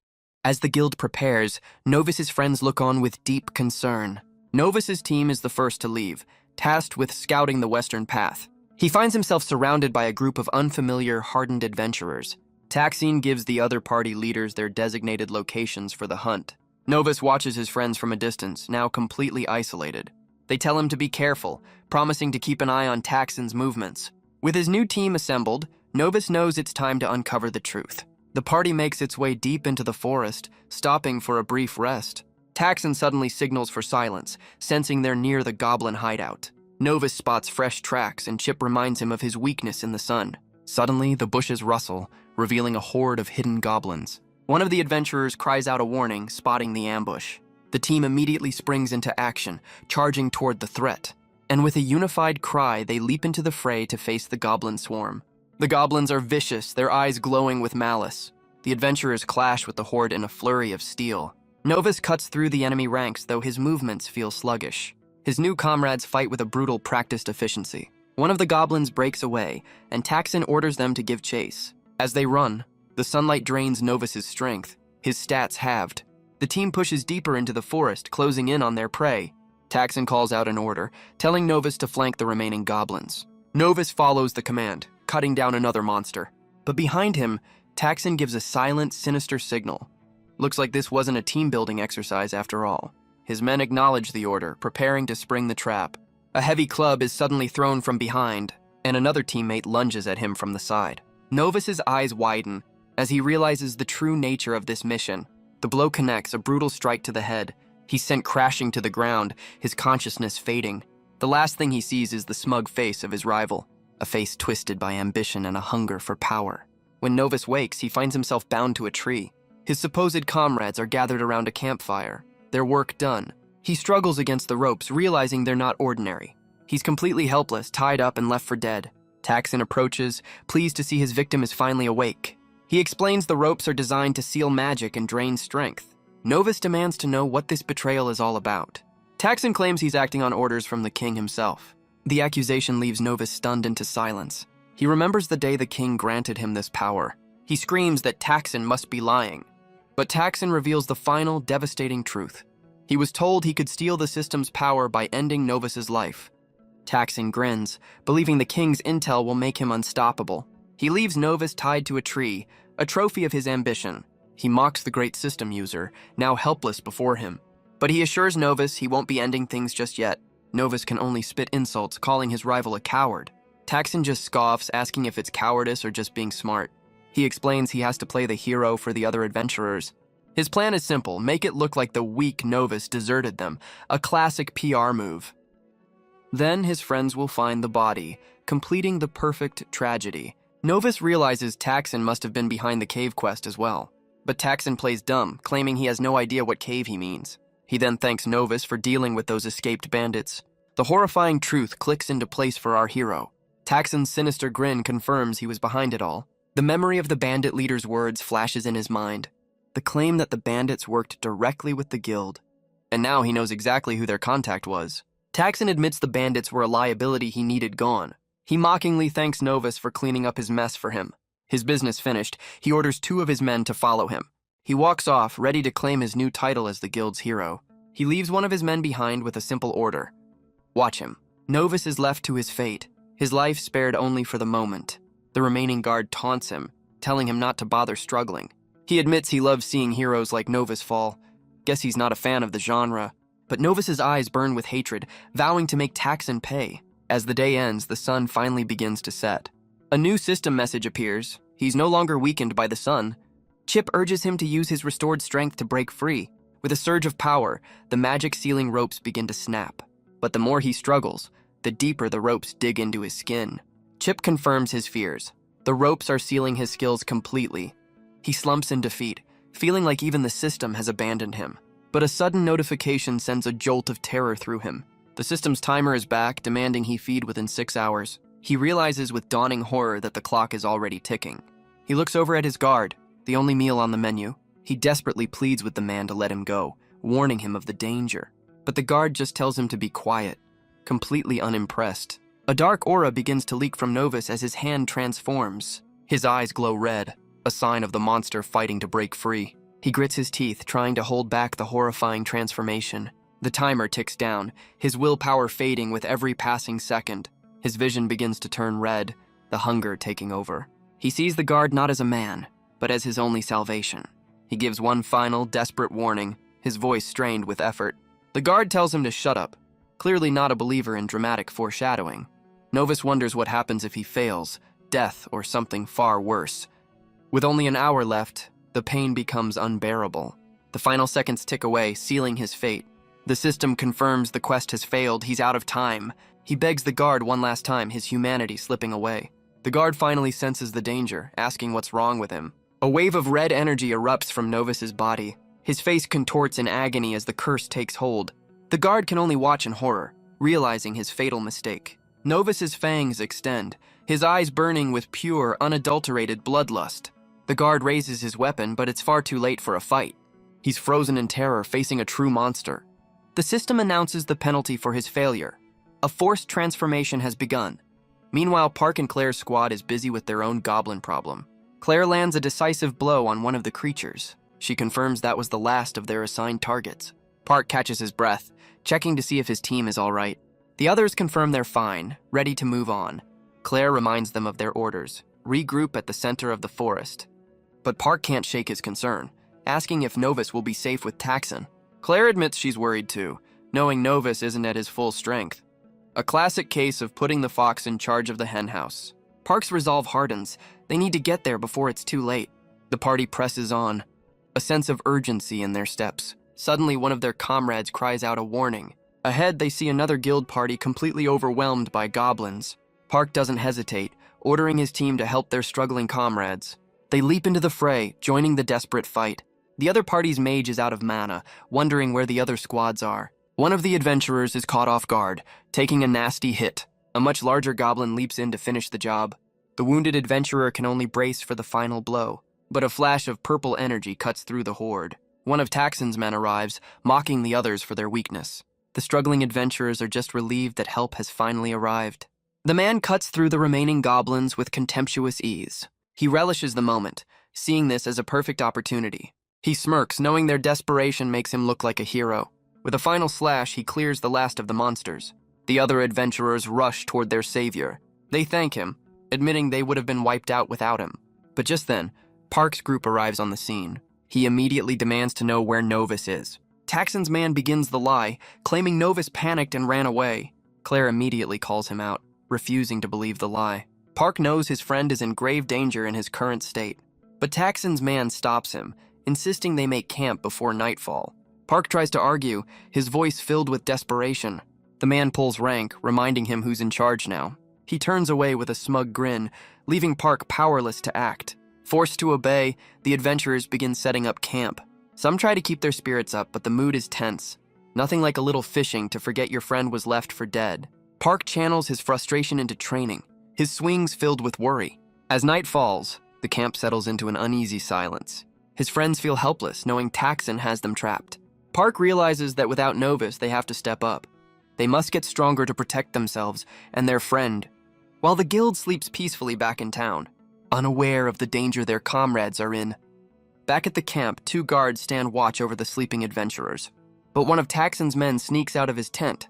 As the guild prepares, Novus's friends look on with deep concern. Novus's team is the first to leave, tasked with scouting the western path. He finds himself surrounded by a group of unfamiliar, hardened adventurers. Taxine gives the other party leaders their designated locations for the hunt. Novus watches his friends from a distance, now completely isolated. They tell him to be careful, promising to keep an eye on Taxine's movements. With his new team assembled, Novus knows it's time to uncover the truth. The party makes its way deep into the forest, stopping for a brief rest. Taxine suddenly signals for silence, sensing they're near the goblin hideout. Novus spots fresh tracks, and Chip reminds him of his weakness in the sun. Suddenly, the bushes rustle, revealing a horde of hidden goblins. One of the adventurers cries out a warning, spotting the ambush. The team immediately springs into action, charging toward the threat. And with a unified cry, they leap into the fray to face the goblin swarm. The goblins are vicious, their eyes glowing with malice. The adventurers clash with the horde in a flurry of steel. Novus cuts through the enemy ranks, though his movements feel sluggish. His new comrades fight with a brutal, practiced efficiency. One of the goblins breaks away, and Taxine orders them to give chase. As they run, the sunlight drains Novus's strength, his stats halved. The team pushes deeper into the forest, closing in on their prey. Taxine calls out an order, telling Novus to flank the remaining goblins. Novus follows the command, cutting down another monster. But behind him, Taxine gives a silent, sinister signal. Looks like this wasn't a team-building exercise after all. His men acknowledge the order, preparing to spring the trap. A heavy club is suddenly thrown from behind, and another teammate lunges at him from the side. Novus's eyes widen as he realizes the true nature of this mission. The blow connects, a brutal strike to the head. He's sent crashing to the ground, his consciousness fading. The last thing he sees is the smug face of his rival, a face twisted by ambition and a hunger for power. When Novus wakes, he finds himself bound to a tree. His supposed comrades are gathered around a campfire, their work done. He struggles against the ropes, realizing they're not ordinary. He's completely helpless, tied up and left for dead. Taxine approaches, pleased to see his victim is finally awake. He explains the ropes are designed to seal magic and drain strength. Novus demands to know what this betrayal is all about. Taxine claims he's acting on orders from the king himself. The accusation leaves Novus stunned into silence. He remembers the day the king granted him this power. He screams that Taxine must be lying. But Taxine reveals the final, devastating truth. He was told he could steal the system's power by ending Novus's life. Taxine grins, believing the king's intel will make him unstoppable. He leaves Novus tied to a tree, a trophy of his ambition. He mocks the great system user, now helpless before him. But he assures Novus he won't be ending things just yet. Novus can only spit insults, calling his rival a coward. Taxine just scoffs, asking if it's cowardice or just being smart. He explains he has to play the hero for the other adventurers. His plan is simple, make it look like the weak Novus deserted them, a classic PR move. Then his friends will find the body, completing the perfect tragedy. Novus realizes Taxine must have been behind the cave quest as well. But Taxine plays dumb, claiming he has no idea what cave he means. He then thanks Novus for dealing with those escaped bandits. The horrifying truth clicks into place for our hero. Taxine's sinister grin confirms he was behind it all. The memory of the bandit leader's words flashes in his mind. The claim that the bandits worked directly with the guild. And now he knows exactly who their contact was. Taxine admits the bandits were a liability he needed gone. He mockingly thanks Novus for cleaning up his mess for him. His business finished, he orders 2 of his men to follow him. He walks off, ready to claim his new title as the guild's hero. He leaves one of his men behind with a simple order. Watch him. Novus is left to his fate, his life spared only for the moment. The remaining guard taunts him, telling him not to bother struggling. He admits he loves seeing heroes like Novus fall. Guess he's not a fan of the genre. But Novus's eyes burn with hatred, vowing to make Taxine pay. As the day ends, the sun finally begins to set. A new system message appears. He's no longer weakened by the sun. Chip urges him to use his restored strength to break free. With a surge of power, the magic sealing ropes begin to snap. But the more he struggles, the deeper the ropes dig into his skin. Chip confirms his fears. The ropes are sealing his skills completely. He slumps in defeat, feeling like even the system has abandoned him. But a sudden notification sends a jolt of terror through him. The system's timer is back, demanding he feed within 6 hours. He realizes with dawning horror that the clock is already ticking. He looks over at his guard, the only meal on the menu. He desperately pleads with the man to let him go, warning him of the danger. But the guard just tells him to be quiet, completely unimpressed. A dark aura begins to leak from Novus as his hand transforms. His eyes glow red, a sign of the monster fighting to break free. He grits his teeth, trying to hold back the horrifying transformation. The timer ticks down, his willpower fading with every passing second. His vision begins to turn red, the hunger taking over. He sees the guard not as a man, but as his only salvation. He gives one final, desperate warning, his voice strained with effort. The guard tells him to shut up, clearly not a believer in dramatic foreshadowing. Novus wonders what happens if he fails, death or something far worse. With only an hour left, the pain becomes unbearable. The final seconds tick away, sealing his fate. The system confirms the quest has failed, he's out of time. He begs the guard one last time, his humanity slipping away. The guard finally senses the danger, asking what's wrong with him. A wave of red energy erupts from Novus's body. His face contorts in agony as the curse takes hold. The guard can only watch in horror, realizing his fatal mistake. Novus's fangs extend, his eyes burning with pure, unadulterated bloodlust. The guard raises his weapon, but it's far too late for a fight. He's frozen in terror, facing a true monster. The system announces the penalty for his failure. A forced transformation has begun. Meanwhile, Park and Claire's squad is busy with their own goblin problem. Claire lands a decisive blow on one of the creatures. She confirms that was the last of their assigned targets. Park catches his breath, checking to see if his team is all right. The others confirm they're fine, ready to move on. Claire reminds them of their orders, regroup at the center of the forest. But Park can't shake his concern, asking if Novus will be safe with Taxon. Claire admits she's worried too, knowing Novus isn't at his full strength. A classic case of putting the fox in charge of the henhouse. Park's resolve hardens. They need to get there before it's too late. The party presses on, a sense of urgency in their steps. Suddenly, one of their comrades cries out a warning. Ahead, they see another guild party completely overwhelmed by goblins. Park doesn't hesitate, ordering his team to help their struggling comrades. They leap into the fray, joining the desperate fight. The other party's mage is out of mana, wondering where the other squads are. One of the adventurers is caught off guard, taking a nasty hit. A much larger goblin leaps in to finish the job. The wounded adventurer can only brace for the final blow, but a flash of purple energy cuts through the horde. One of Taxon's men arrives, mocking the others for their weakness. The struggling adventurers are just relieved that help has finally arrived. The man cuts through the remaining goblins with contemptuous ease. He relishes the moment, seeing this as a perfect opportunity. He smirks, knowing their desperation makes him look like a hero. With a final slash, he clears the last of the monsters. The other adventurers rush toward their savior. They thank him, admitting they would have been wiped out without him. But just then, Park's group arrives on the scene. He immediately demands to know where Novus is. Taxon's man begins the lie, claiming Novus panicked and ran away. Claire immediately calls him out, refusing to believe the lie. Park knows his friend is in grave danger in his current state. But Taxon's man stops him, insisting they make camp before nightfall. Park tries to argue, his voice filled with desperation. The man pulls rank, reminding him who's in charge now. He turns away with a smug grin, leaving Park powerless to act. Forced to obey, the adventurers begin setting up camp. Some try to keep their spirits up, but the mood is tense. Nothing like a little fishing to forget your friend was left for dead. Park channels his frustration into training, his swings filled with worry. As night falls, the camp settles into an uneasy silence. His friends feel helpless, knowing Taxon has them trapped. Park realizes that without Novus, they have to step up. They must get stronger to protect themselves and their friend, while the guild sleeps peacefully back in town, unaware of the danger their comrades are in. Back at the camp, 2 guards stand watch over the sleeping adventurers. But one of Taxon's men sneaks out of his tent.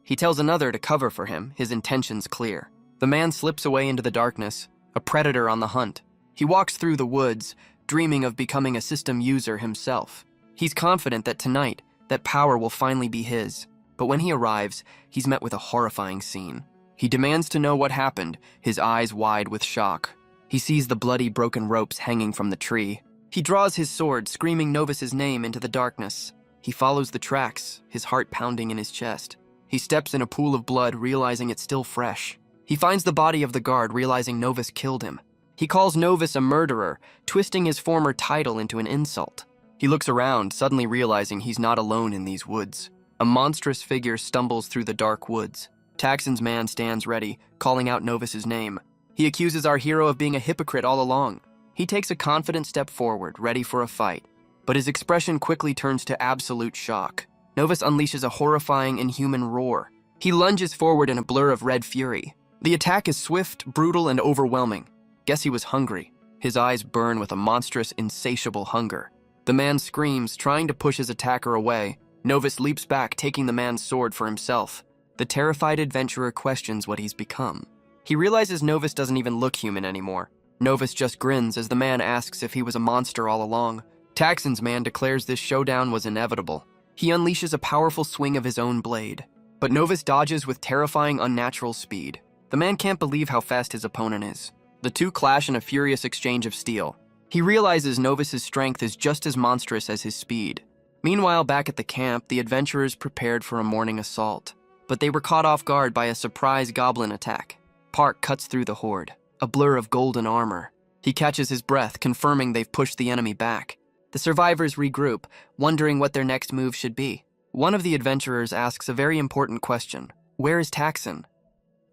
He tells another to cover for him, his intentions clear. The man slips away into the darkness, a predator on the hunt. He walks through the woods, dreaming of becoming a system user himself. He's confident that tonight, that power will finally be his. But when he arrives, he's met with a horrifying scene. He demands to know what happened, his eyes wide with shock. He sees the bloody broken ropes hanging from the tree. He draws his sword, screaming Novus's name into the darkness. He follows the tracks, his heart pounding in his chest. He steps in a pool of blood, realizing it's still fresh. He finds the body of the guard, realizing Novus killed him. He calls Novus a murderer, twisting his former title into an insult. He looks around, suddenly realizing he's not alone in these woods. A monstrous figure stumbles through the dark woods. Taxon's man stands ready, calling out Novus's name. He accuses our hero of being a hypocrite all along. He takes a confident step forward, ready for a fight. But his expression quickly turns to absolute shock. Novus unleashes a horrifying, inhuman roar. He lunges forward in a blur of red fury. The attack is swift, brutal, and overwhelming. Guess he was hungry. His eyes burn with a monstrous, insatiable hunger. The man screams, trying to push his attacker away. Novus leaps back, taking the man's sword for himself. The terrified adventurer questions what he's become. He realizes Novus doesn't even look human anymore. Novus just grins as the man asks if he was a monster all along. Taxon's man declares this showdown was inevitable. He unleashes a powerful swing of his own blade, but Novus dodges with terrifying, unnatural speed. The man can't believe how fast his opponent is. The two clash in a furious exchange of steel. He realizes Novus's strength is just as monstrous as his speed. Meanwhile, back at the camp, the adventurers prepared for a morning assault, but they were caught off guard by a surprise goblin attack. Park cuts through the horde, a blur of golden armor. He catches his breath, confirming they've pushed the enemy back. The survivors regroup, wondering what their next move should be. One of the adventurers asks a very important question. Where is Taxon?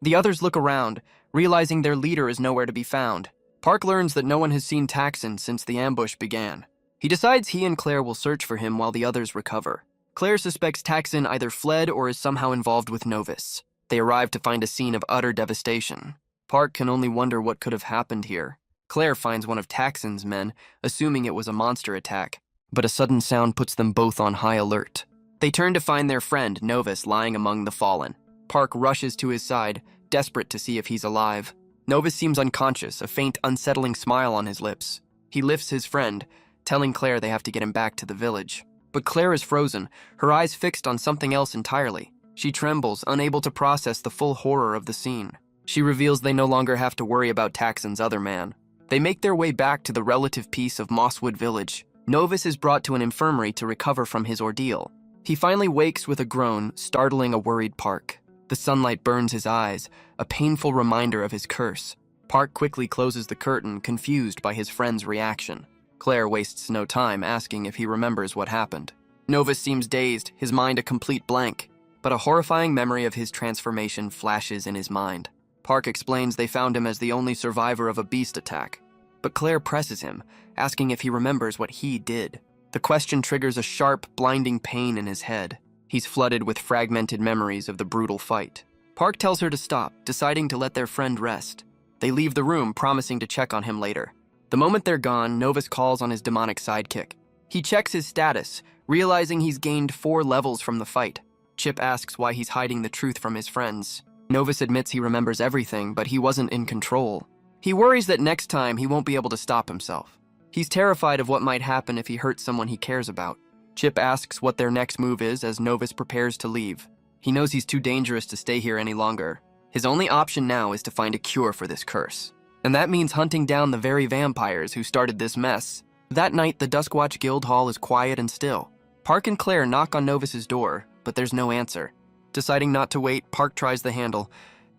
The others look around, realizing their leader is nowhere to be found. Park learns that no one has seen Taxon since the ambush began. He decides he and Claire will search for him while the others recover. Claire suspects Taxon either fled or is somehow involved with Novus. They arrive to find a scene of utter devastation. Park can only wonder what could have happened here. Claire finds one of Taxon's men, assuming it was a monster attack, but a sudden sound puts them both on high alert. They turn to find their friend, Novus, lying among the fallen. Park rushes to his side, desperate to see if he's alive. Novus seems unconscious, a faint, unsettling smile on his lips. He lifts his friend, telling Claire they have to get him back to the village. But Claire is frozen, her eyes fixed on something else entirely. She trembles, unable to process the full horror of the scene. She reveals they no longer have to worry about Taxon's other man. They make their way back to the relative peace of Mosswood Village. Novus is brought to an infirmary to recover from his ordeal. He finally wakes with a groan, startling a worried Park. The sunlight burns his eyes, a painful reminder of his curse. Park quickly closes the curtain, confused by his friend's reaction. Claire wastes no time asking if he remembers what happened. Novus seems dazed, his mind a complete blank, but a horrifying memory of his transformation flashes in his mind. Park explains they found him as the only survivor of a beast attack, but Claire presses him, asking if he remembers what he did. The question triggers a sharp, blinding pain in his head. He's flooded with fragmented memories of the brutal fight. Park tells her to stop, deciding to let their friend rest. They leave the room, promising to check on him later. The moment they're gone, Novus calls on his demonic sidekick. He checks his status, realizing he's gained 4 levels from the fight. Chip asks why he's hiding the truth from his friends. Novus admits he remembers everything, but he wasn't in control. He worries that next time he won't be able to stop himself. He's terrified of what might happen if he hurts someone he cares about. Chip asks what their next move is as Novus prepares to leave. He knows he's too dangerous to stay here any longer. His only option now is to find a cure for this curse. And that means hunting down the very vampires who started this mess. That night, the Duskwatch Guild Hall is quiet and still. Park and Claire knock on Novus's door, but there's no answer. Deciding not to wait, Park tries the handle.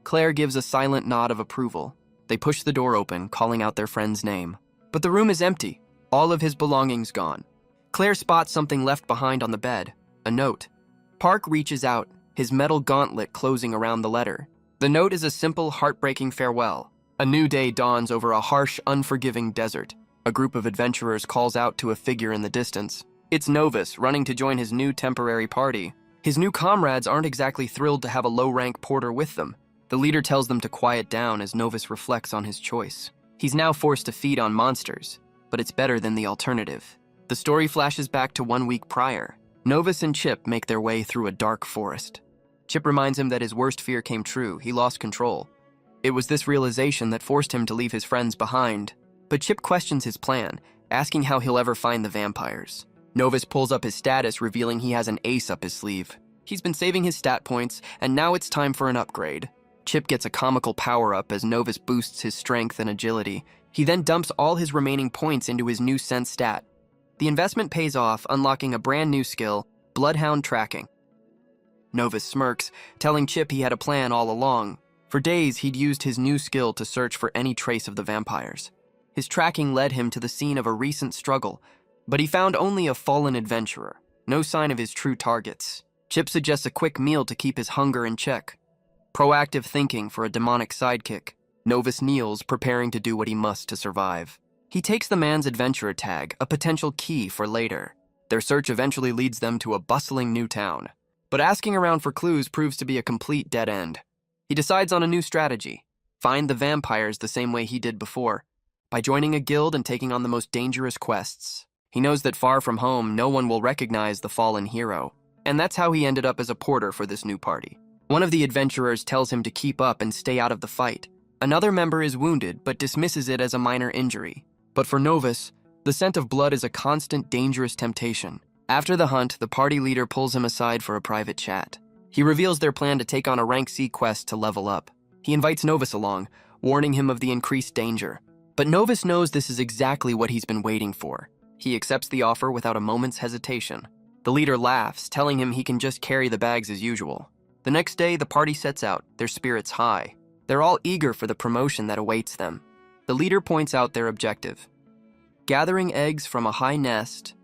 Claire gives a silent nod of approval. They push the door open, calling out their friend's name. But the room is empty, all of his belongings gone. Claire spots something left behind on the bed, a note. Park reaches out, his metal gauntlet closing around the letter. The note is a simple, heartbreaking farewell. A new day dawns over a harsh, unforgiving desert. A group of adventurers calls out to a figure in the distance. It's Novus, running to join his new temporary party. His new comrades aren't exactly thrilled to have a low-rank porter with them. The leader tells them to quiet down as Novus reflects on his choice. He's now forced to feed on monsters, but it's better than the alternative. The story flashes back to 1 week prior. Novus and Chip make their way through a dark forest. Chip reminds him that his worst fear came true. He lost control. It was this realization that forced him to leave his friends behind. But Chip questions his plan, asking how he'll ever find the vampires. Novus pulls up his status, revealing he has an ace up his sleeve. He's been saving his stat points, and now it's time for an upgrade. Chip gets a comical power-up as Novus boosts his strength and agility. He then dumps all his remaining points into his new sense stat. The investment pays off, unlocking a brand new skill, Bloodhound Tracking. Novus smirks, telling Chip he had a plan all along. For days, he'd used his new skill to search for any trace of the vampires. His tracking led him to the scene of a recent struggle, but he found only a fallen adventurer, no sign of his true targets. Chip suggests a quick meal to keep his hunger in check. Proactive thinking for a demonic sidekick. Novus kneels, preparing to do what he must to survive. He takes the man's adventurer tag, a potential key for later. Their search eventually leads them to a bustling new town. But asking around for clues proves to be a complete dead end. He decides on a new strategy. Find the vampires the same way he did before, by joining a guild and taking on the most dangerous quests. He knows that far from home, no one will recognize the fallen hero, and that's how he ended up as a porter for this new party. One of the adventurers tells him to keep up and stay out of the fight. Another member is wounded, but dismisses it as a minor injury. But for Novus, the scent of blood is a constant, dangerous temptation. After the hunt, the party leader pulls him aside for a private chat. He reveals their plan to take on a rank C quest to level up. He invites Novus along, warning him of the increased danger. But Novus knows this is exactly what he's been waiting for. He accepts the offer without a moment's hesitation. The leader laughs, telling him he can just carry the bags as usual. The next day, the party sets out, their spirits high. They're all eager for the promotion that awaits them. The leader points out their objective: gathering eggs from a high nest,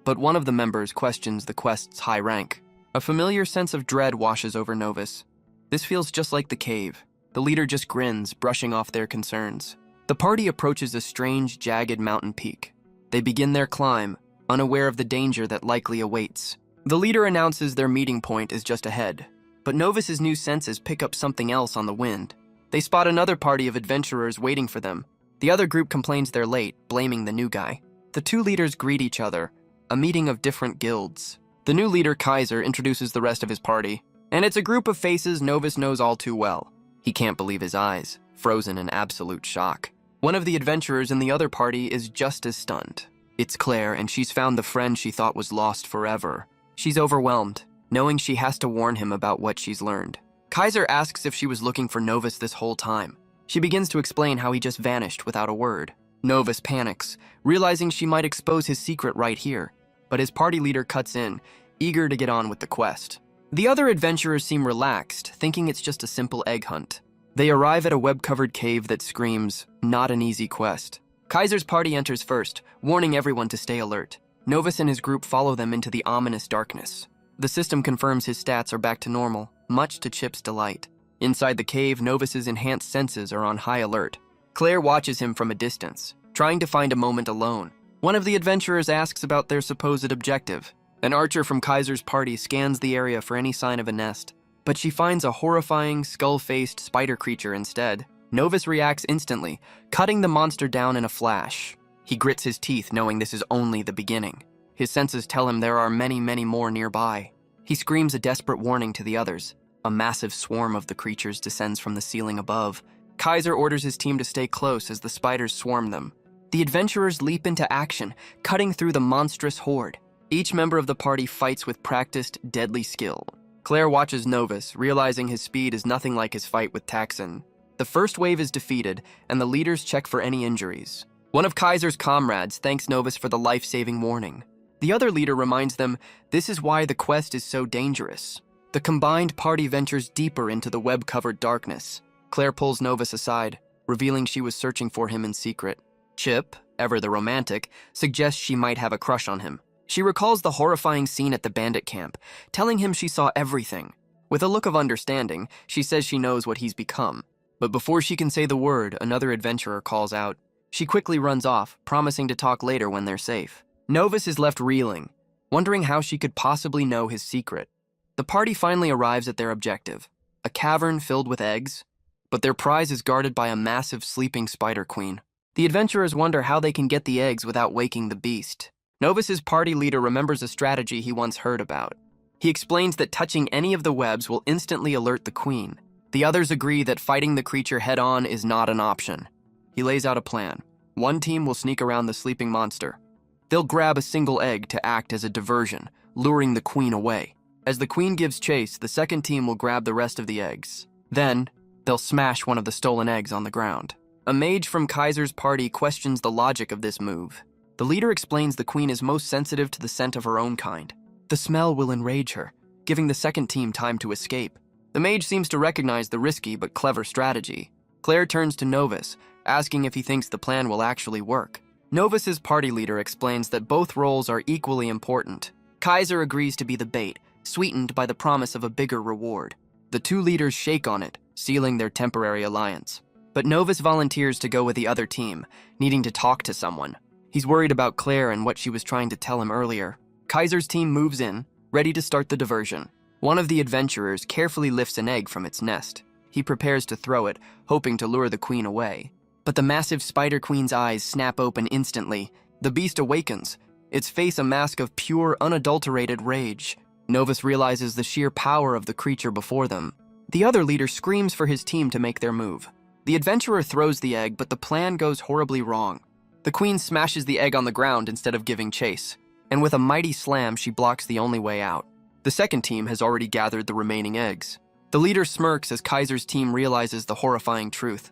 but one of the members questions the quest's high rank. A familiar sense of dread washes over Novus. This feels just like the cave. The leader just grins, brushing off their concerns. The party approaches a strange, jagged mountain peak. They begin their climb, unaware of the danger that likely awaits. The leader announces their meeting point is just ahead, but Novus's new senses pick up something else on the wind. They spot another party of adventurers waiting for them. The other group complains they're late, blaming the new guy. The two leaders greet each other, a meeting of different guilds. The new leader, Kaiser, introduces the rest of his party, and it's a group of faces Novus knows all too well. He can't believe his eyes, frozen in absolute shock. One of the adventurers in the other party is just as stunned. It's Claire, and she's found the friend she thought was lost forever. She's overwhelmed, knowing she has to warn him about what she's learned. Kaiser asks if she was looking for Novus this whole time. She begins to explain how he just vanished without a word. Novus panics, realizing she might expose his secret right here, but his party leader cuts in, eager to get on with the quest. The other adventurers seem relaxed, thinking it's just a simple egg hunt. They arrive at a web-covered cave that screams, "Not an easy quest." Kaiser's party enters first, warning everyone to stay alert. Novus and his group follow them into the ominous darkness. The system confirms his stats are back to normal, much to Chip's delight. Inside the cave, Novus's enhanced senses are on high alert. Claire watches him from a distance, trying to find a moment alone. One of the adventurers asks about their supposed objective. An archer from Kaiser's party scans the area for any sign of a nest, but she finds a horrifying, skull-faced spider creature instead. Novus reacts instantly, cutting the monster down in a flash. He grits his teeth, knowing this is only the beginning. His senses tell him there are many, many more nearby. He screams a desperate warning to the others. A massive swarm of the creatures descends from the ceiling above. Kaiser orders his team to stay close as the spiders swarm them. The adventurers leap into action, cutting through the monstrous horde. Each member of the party fights with practiced, deadly skill. Claire watches Novus, realizing his speed is nothing like his fight with Taxon. The first wave is defeated, and the leaders check for any injuries. One of Kaiser's comrades thanks Novus for the life-saving warning. The other leader reminds them this is why the quest is so dangerous. The combined party ventures deeper into the web-covered darkness. Claire pulls Novus aside, revealing she was searching for him in secret. Chip, ever the romantic, suggests she might have a crush on him. She recalls the horrifying scene at the bandit camp, telling him she saw everything. With a look of understanding, she says she knows what he's become. But before she can say the word, another adventurer calls out. She quickly runs off, promising to talk later when they're safe. Novus is left reeling, wondering how she could possibly know his secret. The party finally arrives at their objective, a cavern filled with eggs, but their prize is guarded by a massive sleeping spider queen. The adventurers wonder how they can get the eggs without waking the beast. Novus's party leader remembers a strategy he once heard about. He explains that touching any of the webs will instantly alert the queen. The others agree that fighting the creature head-on is not an option. He lays out a plan. One team will sneak around the sleeping monster. They'll grab a single egg to act as a diversion, luring the queen away. As the queen gives chase, the second team will grab the rest of the eggs. Then, they'll smash one of the stolen eggs on the ground. A mage from Kaiser's party questions the logic of this move. The leader explains the queen is most sensitive to the scent of her own kind. The smell will enrage her, giving the second team time to escape. The mage seems to recognize the risky but clever strategy. Claire turns to Novus, asking if he thinks the plan will actually work. Novus's party leader explains that both roles are equally important. Kaiser agrees to be the bait, sweetened by the promise of a bigger reward. The two leaders shake on it, sealing their temporary alliance. But Novus volunteers to go with the other team, needing to talk to someone. He's worried about Claire and what she was trying to tell him earlier. Kaiser's team moves in, ready to start the diversion. One of the adventurers carefully lifts an egg from its nest. He prepares to throw it, hoping to lure the queen away. But the massive spider queen's eyes snap open instantly. The beast awakens. its face a mask of pure, unadulterated rage. Novus realizes the sheer power of the creature before them. The other leader screams for his team to make their move. The adventurer throws the egg, but the plan goes horribly wrong. The queen smashes the egg on the ground instead of giving chase, and with a mighty slam, she blocks the only way out. The second team has already gathered the remaining eggs. The leader smirks as Kaiser's team realizes the horrifying truth.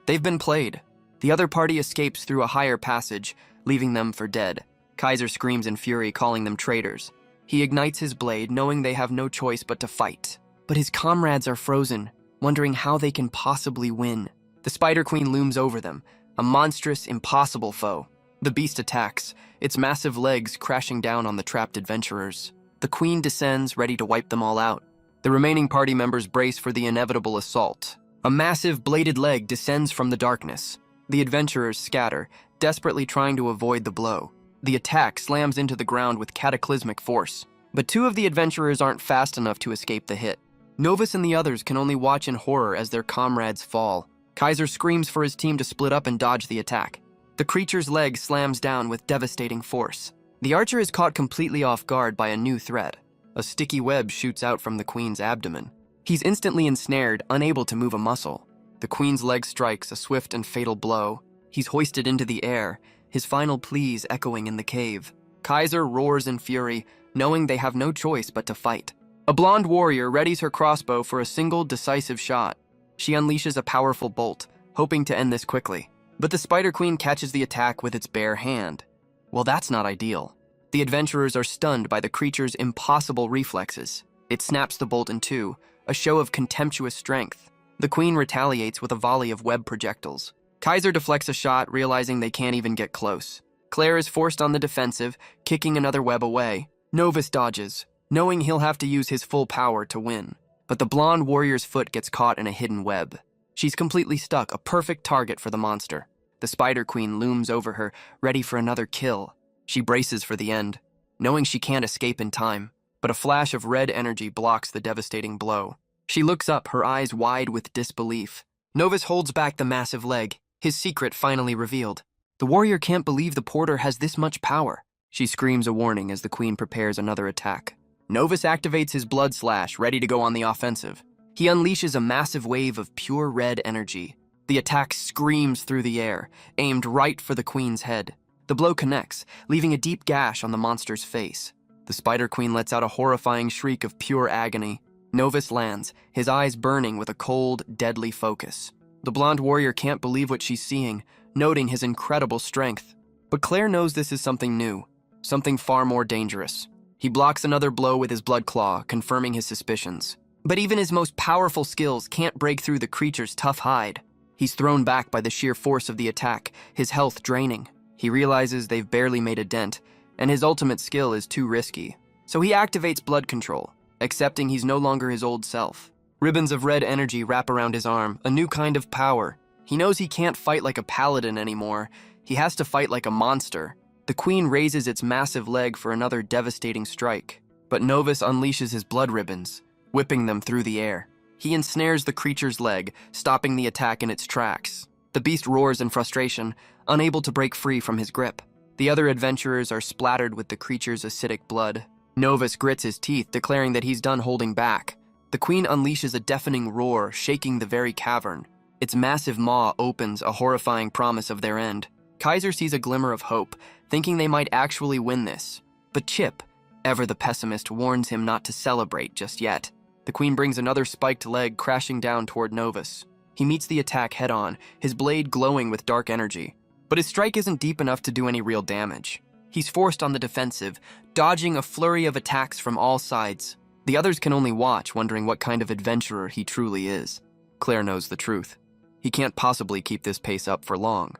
They've been played. The other party escapes through a higher passage, leaving them for dead. Kaiser screams in fury, calling them traitors. He ignites his blade, knowing they have no choice but to fight. But his comrades are frozen, wondering how they can possibly win. The Spider Queen looms over them, a monstrous, impossible foe. The beast attacks, its massive legs crashing down on the trapped adventurers. The queen descends, ready to wipe them all out. The remaining party members brace for the inevitable assault. A massive bladed leg descends from the darkness. The adventurers scatter, desperately trying to avoid the blow. The attack slams into the ground with cataclysmic force. But two of the adventurers aren't fast enough to escape the hit. Novus and the others can only watch in horror as their comrades fall. Kaiser screams for his team to split up and dodge the attack. The creature's leg slams down with devastating force. The archer is caught completely off guard by a new threat. A sticky web shoots out from the queen's abdomen. He's instantly ensnared, unable to move a muscle. The queen's leg strikes a swift and fatal blow. He's hoisted into the air, his final pleas echoing in the cave. Kaiser roars in fury, knowing they have no choice but to fight. A blonde warrior readies her crossbow for a single decisive shot. She unleashes a powerful bolt, hoping to end this quickly. But the Spider Queen catches the attack with its bare hand. Well, that's not ideal. The adventurers are stunned by the creature's impossible reflexes. It snaps the bolt in two, a show of contemptuous strength. The queen retaliates with a volley of web projectiles. Kaiser deflects a shot, realizing they can't even get close. Claire is forced on the defensive, kicking another web away. Novus dodges, knowing he'll have to use his full power to win. But the blonde warrior's foot gets caught in a hidden web. She's completely stuck, a perfect target for the monster. The Spider Queen looms over her, ready for another kill. She braces for the end, knowing she can't escape in time. But a flash of red energy blocks the devastating blow. She looks up, her eyes wide with disbelief. Novus holds back the massive leg, his secret finally revealed. The warrior can't believe the porter has this much power. She screams a warning as the queen prepares another attack. Novus activates his blood slash, ready to go on the offensive. He unleashes a massive wave of pure red energy. The attack screams through the air, aimed right for the queen's head. The blow connects, leaving a deep gash on the monster's face. The Spider Queen lets out a horrifying shriek of pure agony. Novus lands, his eyes burning with a cold, deadly focus. The blonde warrior can't believe what she's seeing, noting his incredible strength. But Claire knows this is something new, something far more dangerous. He blocks another blow with his blood claw, confirming his suspicions. But even his most powerful skills can't break through the creature's tough hide. He's thrown back by the sheer force of the attack, his health draining. He realizes they've barely made a dent, and his ultimate skill is too risky. So he activates blood control, accepting he's no longer his old self. Ribbons of red energy wrap around his arm, a new kind of power. He knows he can't fight like a paladin anymore. He has to fight like a monster. The queen raises its massive leg for another devastating strike, but Novus unleashes his blood ribbons, whipping them through the air. He ensnares the creature's leg, stopping the attack in its tracks. The beast roars in frustration, unable to break free from his grip. The other adventurers are splattered with the creature's acidic blood. Novus grits his teeth, declaring that he's done holding back. The queen unleashes a deafening roar, shaking the very cavern. Its massive maw opens, a horrifying promise of their end. Kaiser sees a glimmer of hope, thinking they might actually win this. But Chip, ever the pessimist, warns him not to celebrate just yet. The queen brings another spiked leg crashing down toward Novus. He meets the attack head-on, his blade glowing with dark energy. But his strike isn't deep enough to do any real damage. He's forced on the defensive, dodging a flurry of attacks from all sides. The others can only watch, wondering what kind of adventurer he truly is. Claire knows the truth. He can't possibly keep this pace up for long.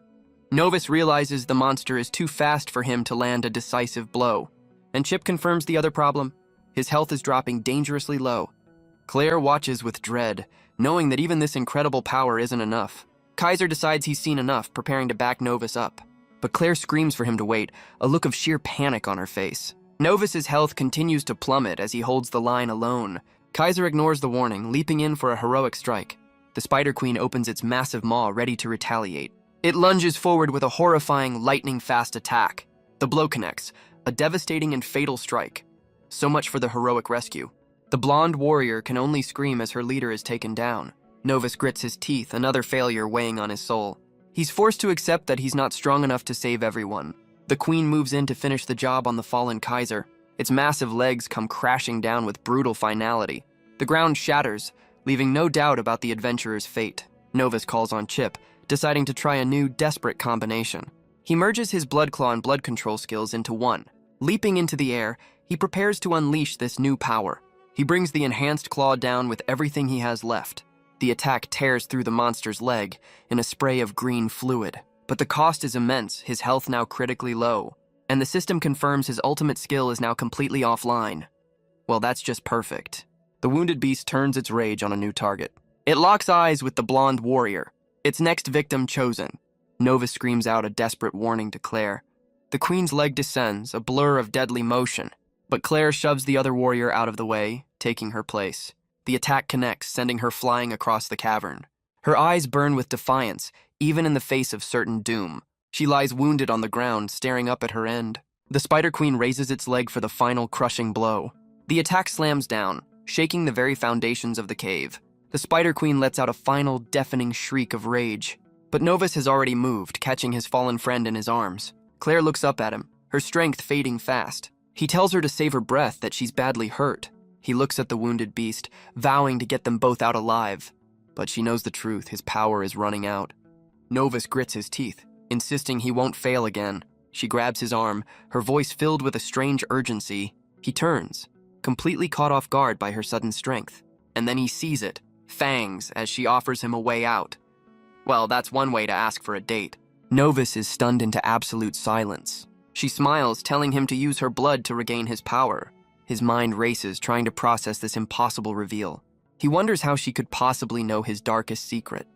Novus realizes the monster is too fast for him to land a decisive blow. And Chip confirms the other problem. His health is dropping dangerously low. Claire watches with dread, knowing that even this incredible power isn't enough. Kaiser decides he's seen enough, preparing to back Novus up. But Claire screams for him to wait, a look of sheer panic on her face. Novus's health continues to plummet as he holds the line alone. Kaiser ignores the warning, leaping in for a heroic strike. The Spider Queen opens its massive maw, ready to retaliate. It lunges forward with a horrifying, lightning-fast attack. The blow connects, A devastating and fatal strike. So much for the heroic rescue. The blonde warrior can only scream as her leader is taken down. Novus grits his teeth, another failure weighing on his soul. He's forced to accept that he's not strong enough to save everyone. The queen moves in to finish the job on the fallen Kaiser. Its massive legs come crashing down with brutal finality. The ground shatters, leaving no doubt about the adventurer's fate. Novus calls on Chip, deciding to try a new, desperate combination. He merges his blood claw and blood control skills into one. Leaping into the air, he prepares to unleash this new power. He brings the enhanced claw down with everything he has left. The attack tears through the monster's leg in a spray of green fluid. But the cost is immense, his health now critically low, and the system confirms his ultimate skill is now completely offline. Well, that's just perfect. The wounded beast turns its rage on a new target. It locks eyes with the blonde warrior, its next victim chosen. Novus screams out a desperate warning to Claire. The queen's leg descends, a blur of deadly motion, but Claire shoves the other warrior out of the way, taking her place. The attack connects, sending her flying across the cavern. Her eyes burn with defiance, even in the face of certain doom. She lies wounded on the ground, staring up at her end. The Spider Queen raises its leg for the final crushing blow. The attack slams down, shaking the very foundations of the cave. The Spider Queen lets out a final deafening shriek of rage. But Novus has already moved, catching his fallen friend in his arms. Claire looks up at him, her strength fading fast. He tells her to save her breath, that she's badly hurt. He looks at the wounded beast, vowing to get them both out alive. But she knows the truth, his power is running out. Novus grits his teeth, insisting he won't fail again. She grabs his arm, her voice filled with a strange urgency. He turns, completely caught off guard by her sudden strength. And then he sees it, fangs, as she offers him a way out. Well, that's one way to ask for a date. Novus is stunned into absolute silence. She smiles, telling him to use her blood to regain his power. His mind races, trying to process this impossible reveal. He wonders how she could possibly know his darkest secret.